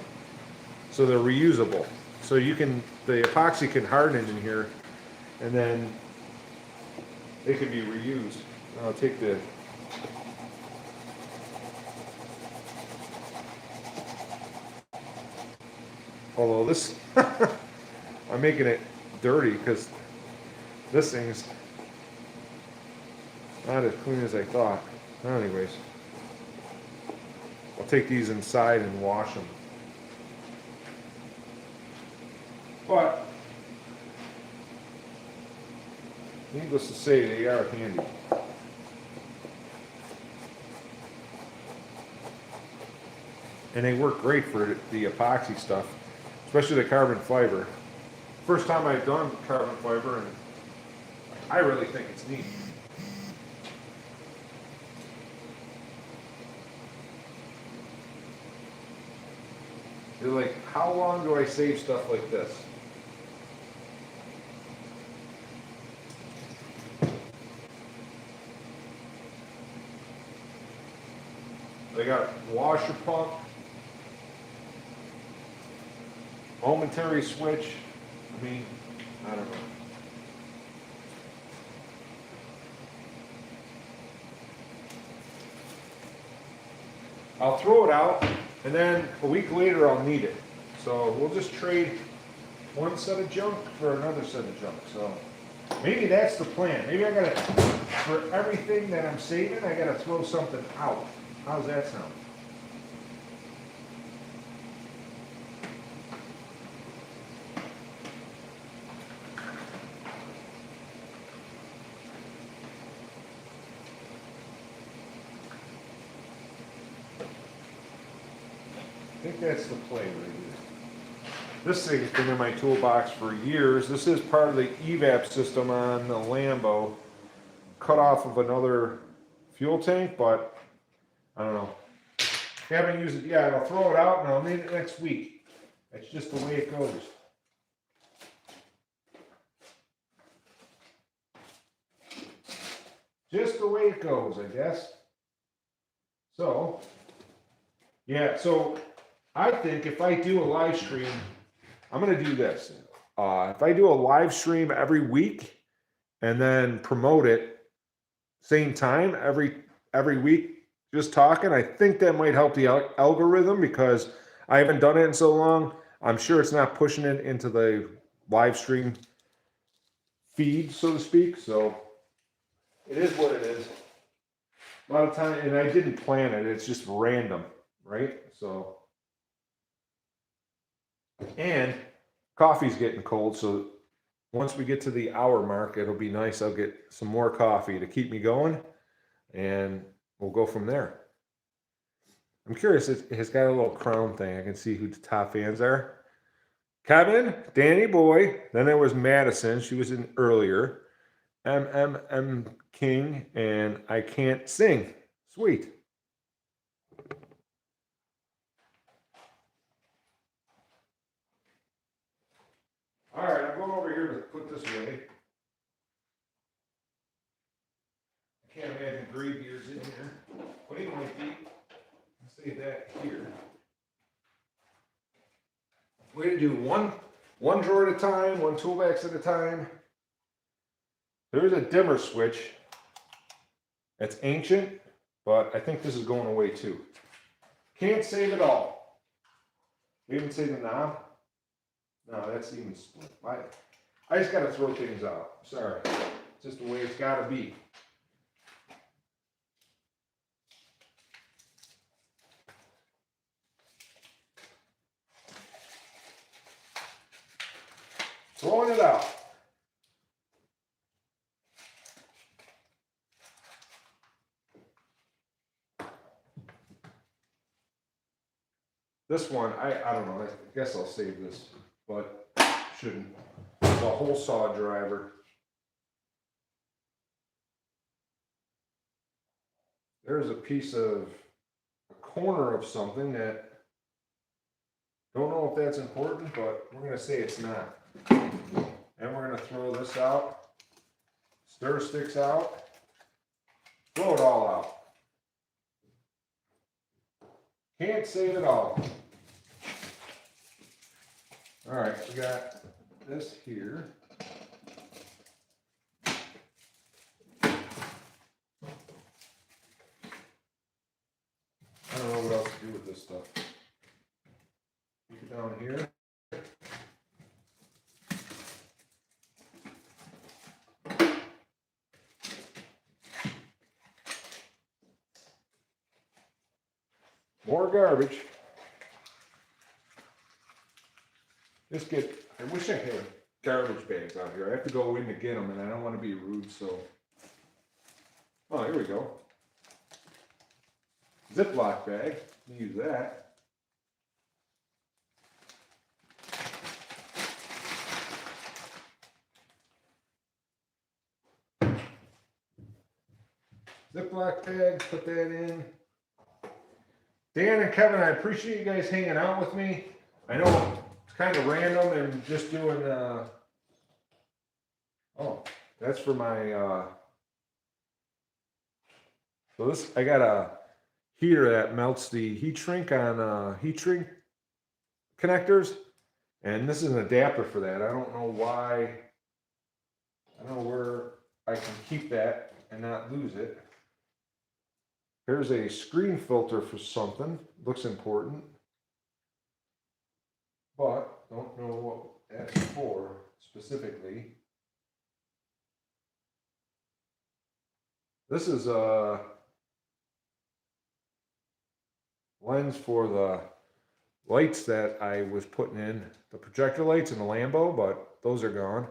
so they're reusable. So the epoxy can harden in here, and then they can be reused. I'll take the although this I'm making it dirty because this thing's not as clean as I thought. Anyways, I'll take these inside and wash them. But needless to say, they are handy. And they work great for the epoxy stuff, especially the carbon fiber. First time I've done carbon fiber, and I really think it's neat. You're like, how long do I save stuff like this? They got washer pump, momentary switch. I mean, I don't know. I'll throw it out, and then a week later I'll need it. So we'll just trade one set of junk for another set of junk. So maybe that's the plan. Maybe I gotta, for everything that I'm saving, I gotta throw something out. How's that sound? I think that's the play right here. This thing's been in my toolbox for years. This is part of the evap system on the Lambo. Cut off of another fuel tank, but I don't know. Haven't used it yet. I'll throw it out and I'll need it next week. That's just the way it goes. Just the way it goes, I guess. So, yeah, so I think if I do a live stream, I'm going to do this. If I do a live stream every week and then promote it same time every week, just talking, I think that might help the algorithm because I haven't done it in so long. I'm sure it's not pushing it into the live stream feed, so to speak. So it is what it is. A lot of time, and I didn't plan it. It's just random, right? So, and coffee's getting cold. So once we get to the hour mark, it'll be nice. I'll get some more coffee to keep me going, and we'll go from there. I'm curious, it has got a little crown thing. I can see who the top fans are. Kevin, Danny Boy, then there was Madison. She was in earlier. MMM King, and I Can't Sing. Sweet. All right, I'm going over here to put this away. I can't imagine Graveyard's in here. But he might be. Let's say that here. Way to do one drawer at a time, one toolbox at a time. There's a dimmer switch. That's ancient, but I think this is going away too. Can't save it all. We even say the knob. No, that's even split. I just gotta throw things out. Sorry. It's just the way it's gotta be. Throwing it out. This one, I don't know. I guess I'll save this, but shouldn't. It's a hole saw driver. There's a piece of a corner of something that don't know if that's important, but we're gonna say it's not. And we're gonna throw this out. Stir sticks out. Throw it all out. Can't save it all. All right, we got this here. I don't know what else to do with this stuff. Keep it down here. More garbage. Just I wish I had garbage bags out here. I have to go in to get them, and I don't want to be rude, so. Oh, here we go. Ziploc bag. Use that. Ziploc bag, put that in. Dan and Kevin, I appreciate you guys hanging out with me. I know it's kind of random and just doing, oh, that's for my, so this, I got a heater that melts the heat shrink on heat shrink connectors. And this is an adapter for that. I don't know why, I don't know where I can keep that and not lose it. Here's a screen filter for something. Looks important. But don't know what that's for specifically. This is a lens for the lights that I was putting in, the projector lights in the Lambo, but those are gone.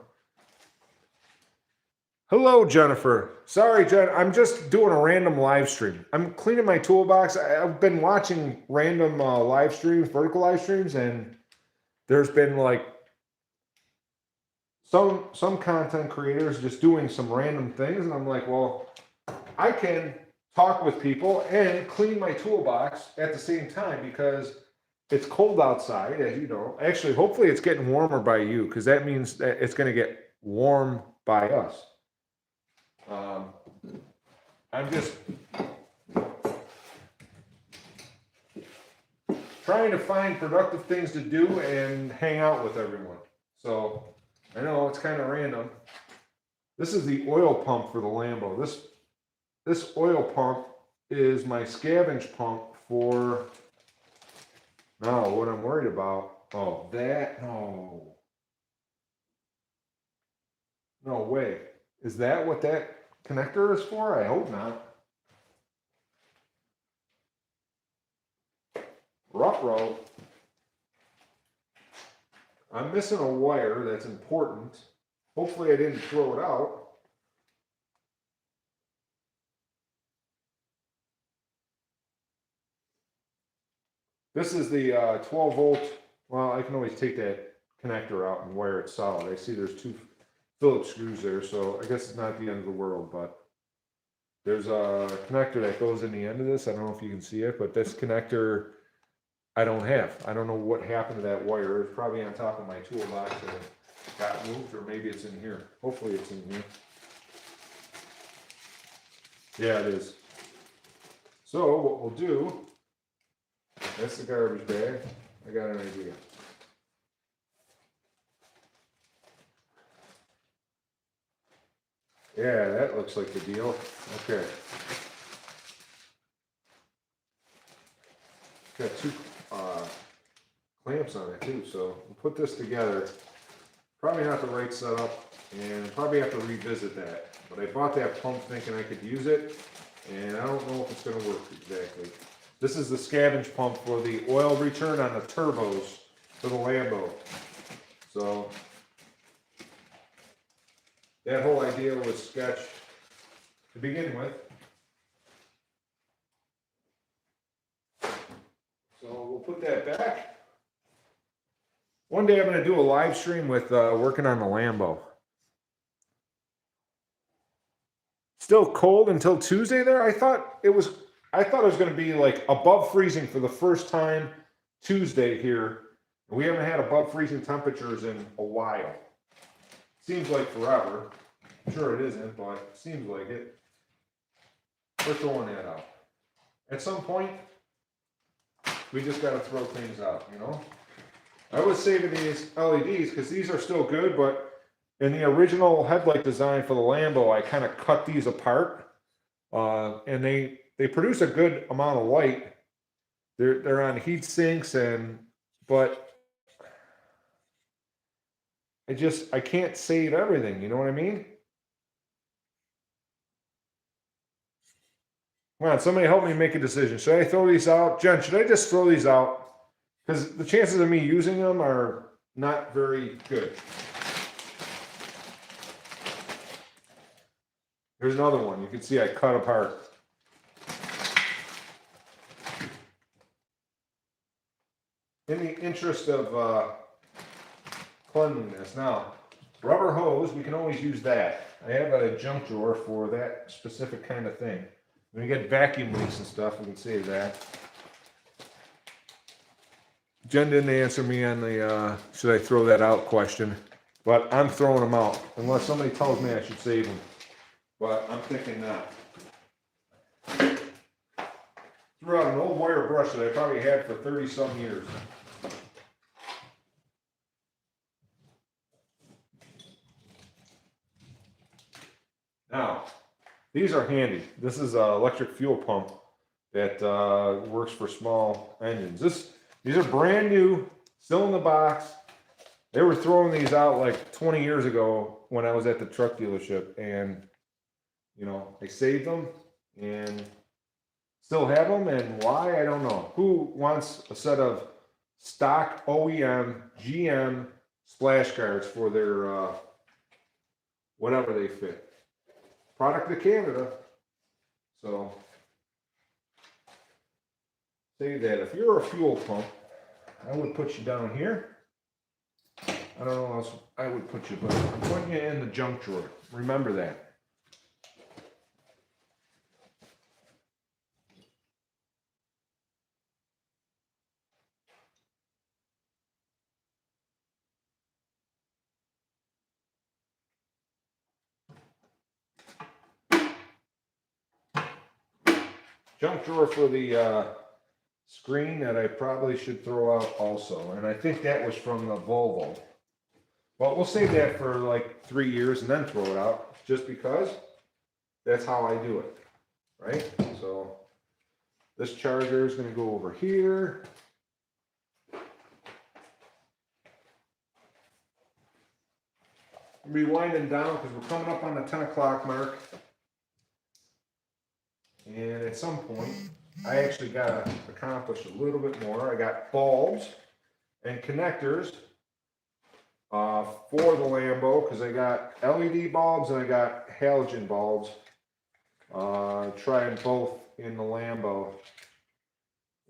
Hello, Jennifer. Sorry, Jen, I'm just doing a random live stream. I'm cleaning my toolbox. I've been watching random live streams, vertical live streams, and there's been like some content creators just doing some random things, and I'm like, well, I can talk with people and clean my toolbox at the same time because it's cold outside, as you know. Actually, hopefully it's getting warmer by you because that means that it's going to get warm by us. I'm just trying to find productive things to do and hang out with everyone. So I know it's kind of random. This is the oil pump for the Lambo. This oil pump is my scavenge pump for, no, what I'm worried about. Oh, that, no. No way. Is that what that connector is for? I hope not. Ruh-roh. I'm missing a wire that's important. Hopefully I didn't throw it out. This is the 12 volt. Well, I can always take that connector out and wire it solid. I see there's two Phillips screws there, so I guess it's not the end of the world, but there's a connector that goes in the end of this. I don't know if you can see it, but this connector I don't have. I don't know what happened to that wire. It's probably on top of my toolbox and it got moved, or maybe it's in here. Hopefully it's in here. Yeah, it is. So what we'll do, that's the garbage bag. I got an idea. Yeah, that looks like the deal. Okay. Got two clamps on it too, so we'll put this together. Probably not the right setup, and probably have to revisit that. But I bought that pump thinking I could use it, and I don't know if it's going to work exactly. This is the scavenge pump for the oil return on the turbos for the Lambo. So that whole idea was sketched to begin with. So we'll put that back. One day I'm going to do a live stream with working on the Lambo. Still cold until Tuesday there? I thought it was going to be like above freezing for the first time Tuesday here. We haven't had above freezing temperatures in a while. Seems like forever. I'm sure it isn't, but it seems like it. We're throwing that out. At some point, We just got to throw things out, you know. I was saving these LEDs because these are still good, but in the original headlight design for the Lambo, I kind of cut these apart, and they produce a good amount of light. They're on heat sinks, but I can't save everything. You know what I mean? Come on, somebody help me make a decision. Should I throw these out? Jen, should I just throw these out? Because the chances of me using them are not very good. Here's another one. You can see I cut apart. In the interest of cleanliness. Now, rubber hose, we can always use that. I have a junk drawer for that specific kind of thing. When we get vacuum leaks and stuff, we can save that. Jen didn't answer me on the should I throw that out question, but I'm throwing them out unless somebody tells me I should save them. But I'm thinking not. Threw out an old wire brush that I probably had for 30-some years. Now, these are handy. This is an electric fuel pump that works for small engines. These are brand new, still in the box. They were throwing these out like 20 years ago when I was at the truck dealership, and you know, I saved them and still have them. And why, I don't know. Who wants a set of stock OEM GM splash guards for their whatever they fit? Product of Canada. So say that if you're a fuel pump, I would put you down here. I don't know what else I would put you, but I'm putting you in the junk drawer. Remember that. Junk drawer for the screen that I probably should throw out also. And I think that was from the Volvo. Well, we'll save that for like 3 years and then throw it out, just because that's how I do it, right? So this charger is going to go over here. We'll be winding down because we're coming up on the 10 o'clock mark. And at some point, I actually got to accomplish a little bit more. I got bulbs and connectors for the Lambo, because I got LED bulbs and I got halogen bulbs. Trying both in the Lambo.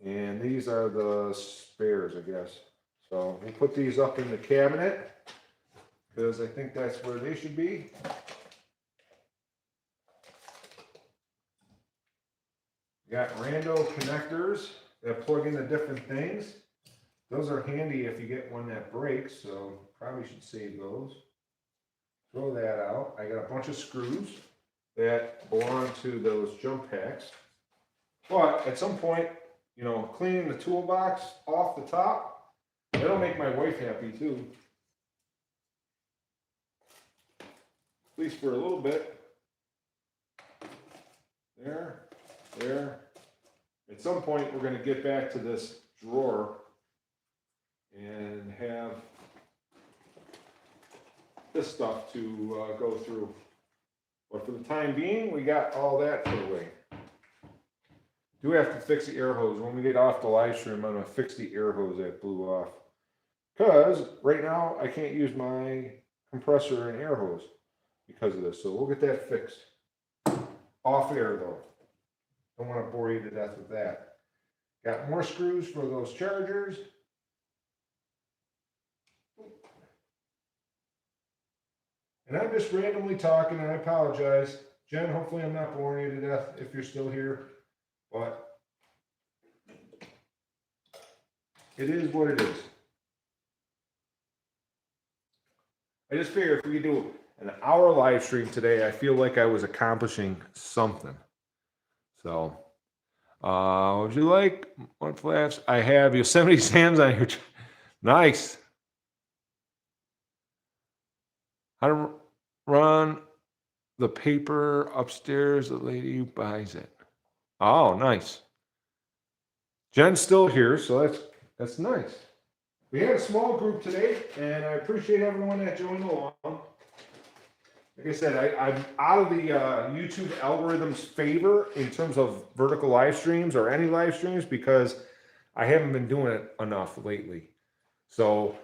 And these are the spares, I guess. So we'll put these up in the cabinet, because I think that's where they should be. Got rando connectors that plug into different things. Those are handy if you get one that breaks, so probably should save those. Throw that out. I got a bunch of screws that belong to those jump packs. But at some point, you know, cleaning the toolbox off the top, that'll make my wife happy too. At least for a little bit. There. There. At some point, we're going to get back to this drawer and have this stuff to go through. But for the time being, we got all that put away. Do have to fix the air hose. When we get off the live stream, I'm going to fix the air hose that blew off. Because right now, I can't use my compressor and air hose because of this. So we'll get that fixed. Off air, though. Don't want to bore you to death with that. Got more screws for those chargers. And I'm just randomly talking, and I apologize. Jen, hopefully I'm not boring you to death if you're still here. But it is what it is. I just figured if we could do an hour live stream today, I feel like I was accomplishing something. So, What would you like? What flaps? I have Yosemite Sam's on here. Nice. How to run the paper upstairs. The lady who buys it. Oh, nice. Jen's still here, so that's nice. We had a small group today, and I appreciate everyone that joined along. Like I said, I'm out of the YouTube algorithm's favor in terms of vertical live streams or any live streams because I haven't been doing it enough lately. So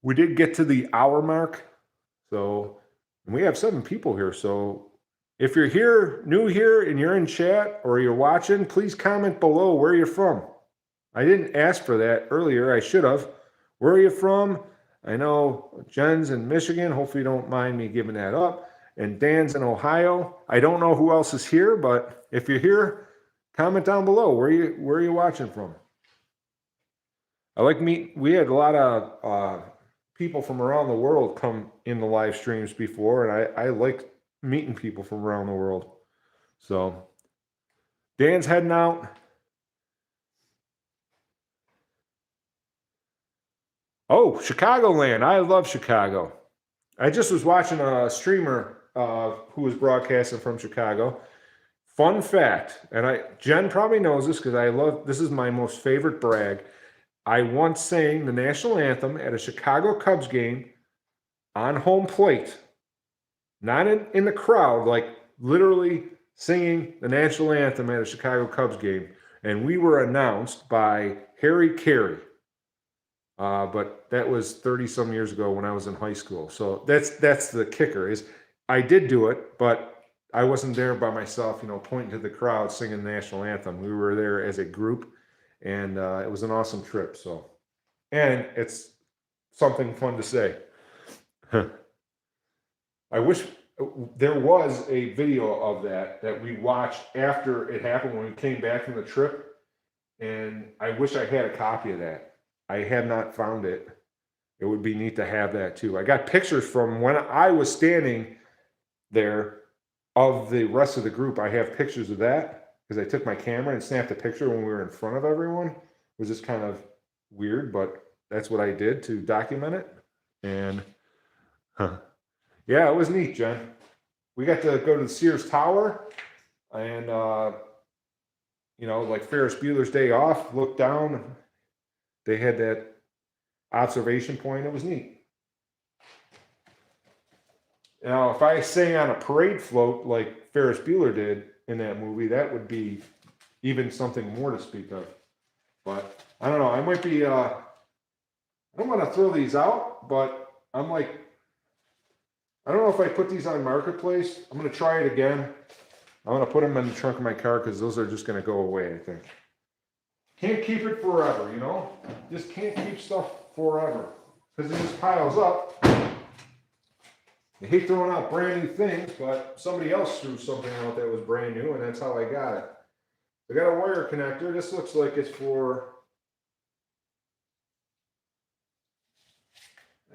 we did get to the hour mark. So we have 7 people here. So if you're here, new here, and you're in chat or you're watching, please comment below where you're from. I didn't ask for that earlier. I should have. Where are you from? I know Jen's in Michigan. Hopefully you don't mind me giving that up. And Dan's in Ohio. I don't know who else is here, but if you're here, comment down below. Where are you watching from? We had a lot of people from around the world come in the live streams before, and I like meeting people from around the world. So Dan's heading out. Oh, Chicagoland. I love Chicago. I just was watching a streamer who was broadcasting from Chicago. Fun fact, and Jen probably knows this because this is my most favorite brag. I once sang the national anthem at a Chicago Cubs game on home plate. Not in the crowd, like literally singing the national anthem at a Chicago Cubs game. And we were announced by Harry Carey. But that was 30 some years ago when I was in high school. So that's the kicker is I did do it, but I wasn't there by myself, pointing to the crowd singing the national anthem. We were there as a group, and it was an awesome trip. So, and it's something fun to say. I wish there was a video of that we watched after it happened when we came back from the trip, and I wish I had a copy of that. I have not found it. It would be neat to have that too. I got pictures from when I was standing there of the rest of the group. I have pictures of that because I took my camera and snapped a picture when we were in front of everyone. It was just kind of weird, but that's what I did to document it. And yeah, it was neat, Jen. We got to go to the Sears Tower and, like Ferris Bueller's Day Off, look down. They had that observation point. It was neat. Now, if I sang on a parade float like Ferris Bueller did in that movie, that would be even something more to speak of. But I don't know. I might be, I don't want to throw these out, but I'm like, I don't know if I put these on Marketplace. I'm going to try it again. I'm going to put them in the trunk of my car because those are just going to go away, I think. Can't keep it forever, Just can't keep stuff forever because it just piles up. I hate throwing out brand new things, but somebody else threw something out that was brand new, and that's how I got it. I got a wire connector. This looks like it's for...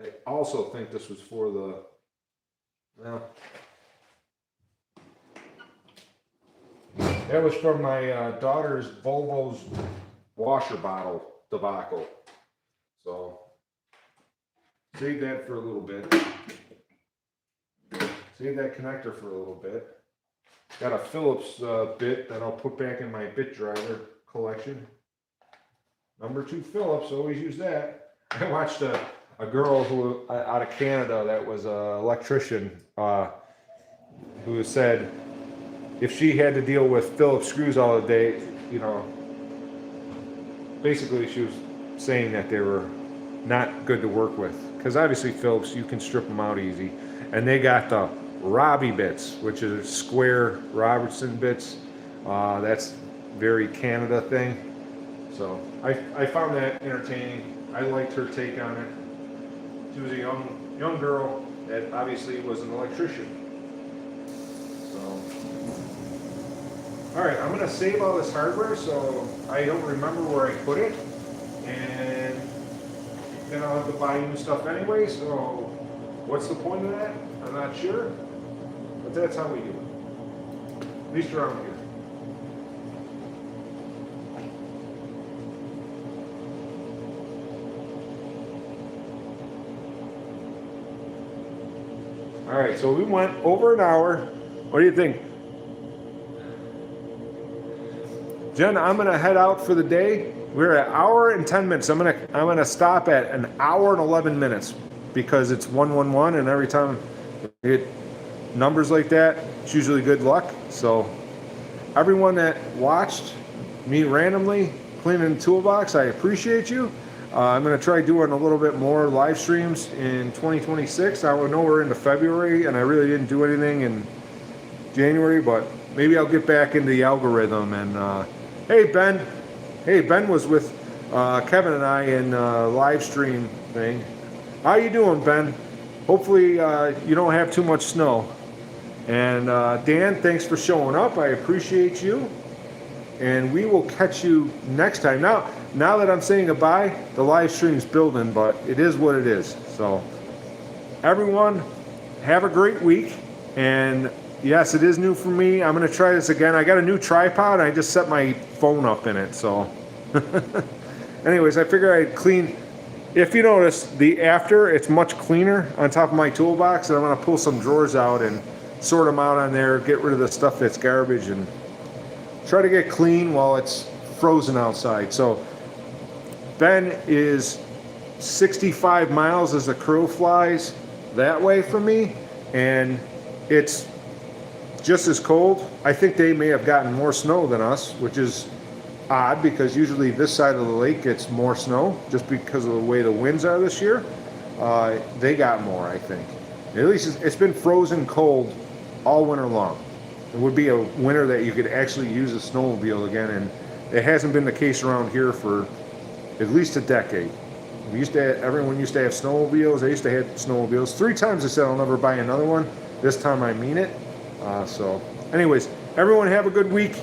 I also think this was for the... Well... That was from my daughter's Volvo's washer bottle debacle. So save that for a little bit. Save that connector for a little bit. Got a Phillips bit that I'll put back in my bit driver collection. Number 2 Phillips, always use that. I watched a girl who out of Canada that was an electrician who said if she had to deal with Phillips screws all the day, basically she was saying that they were not good to work with. Because obviously Phillips, you can strip them out easy. And they got the Robbie bits, which is square Robertson bits. That's very Canada thing. So I found that entertaining. I liked her take on it. She was a young girl that obviously was an electrician. All right, I'm gonna save all this hardware so I don't remember where I put it, and then I'll have to buy new stuff anyway, so what's the point of that? I'm not sure, but that's how we do it, at least around here. All right, so we went over an hour. What do you think? Jen, I'm gonna head out for the day. We're at an hour and 10 minutes. I'm gonna stop at an hour and 11 minutes because it's 111, and every time we hit numbers like that, it's usually good luck. So everyone that watched me randomly cleaning the toolbox, I appreciate you. I'm gonna try doing a little bit more live streams in 2026. I know we're into February, and I really didn't do anything in January, but maybe I'll get back into the algorithm. And hey Ben was with Kevin and I in live stream thing. How you doing, Ben? Hopefully you don't have too much snow. And Dan, thanks for showing up. I appreciate you. And we will catch you next time. Now that I'm saying goodbye, the live stream's building, but it is what it is. So everyone, have a great week. And yes, it is new for me. I'm going to try this again. I got a new tripod. I just set my phone up in it. So anyways, I figure I'd clean. If you notice, the after, it's much cleaner on top of my toolbox. And I'm going to pull some drawers out and sort them out on there, get rid of the stuff that's garbage, and try to get clean while it's frozen outside. So Ben is 65 miles as the crow flies that way from me, and it's just as cold. I think they may have gotten more snow than us, which is odd because usually this side of the lake gets more snow just because of the way the winds are this year. They got more, I think. At least it's been frozen cold all winter long. It would be a winter that you could actually use a snowmobile again, and it hasn't been the case around here for at least a decade. Everyone used to have snowmobiles. I used to have snowmobiles. 3 times I said I'll never buy another one. This time I mean it. So anyways, everyone have a good week.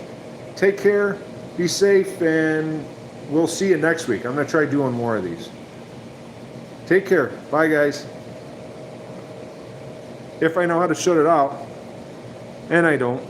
Take care, be safe, and we'll see you next week. I'm going to try doing more of these. Take care. Bye, guys. If I know how to shut it out. And I don't.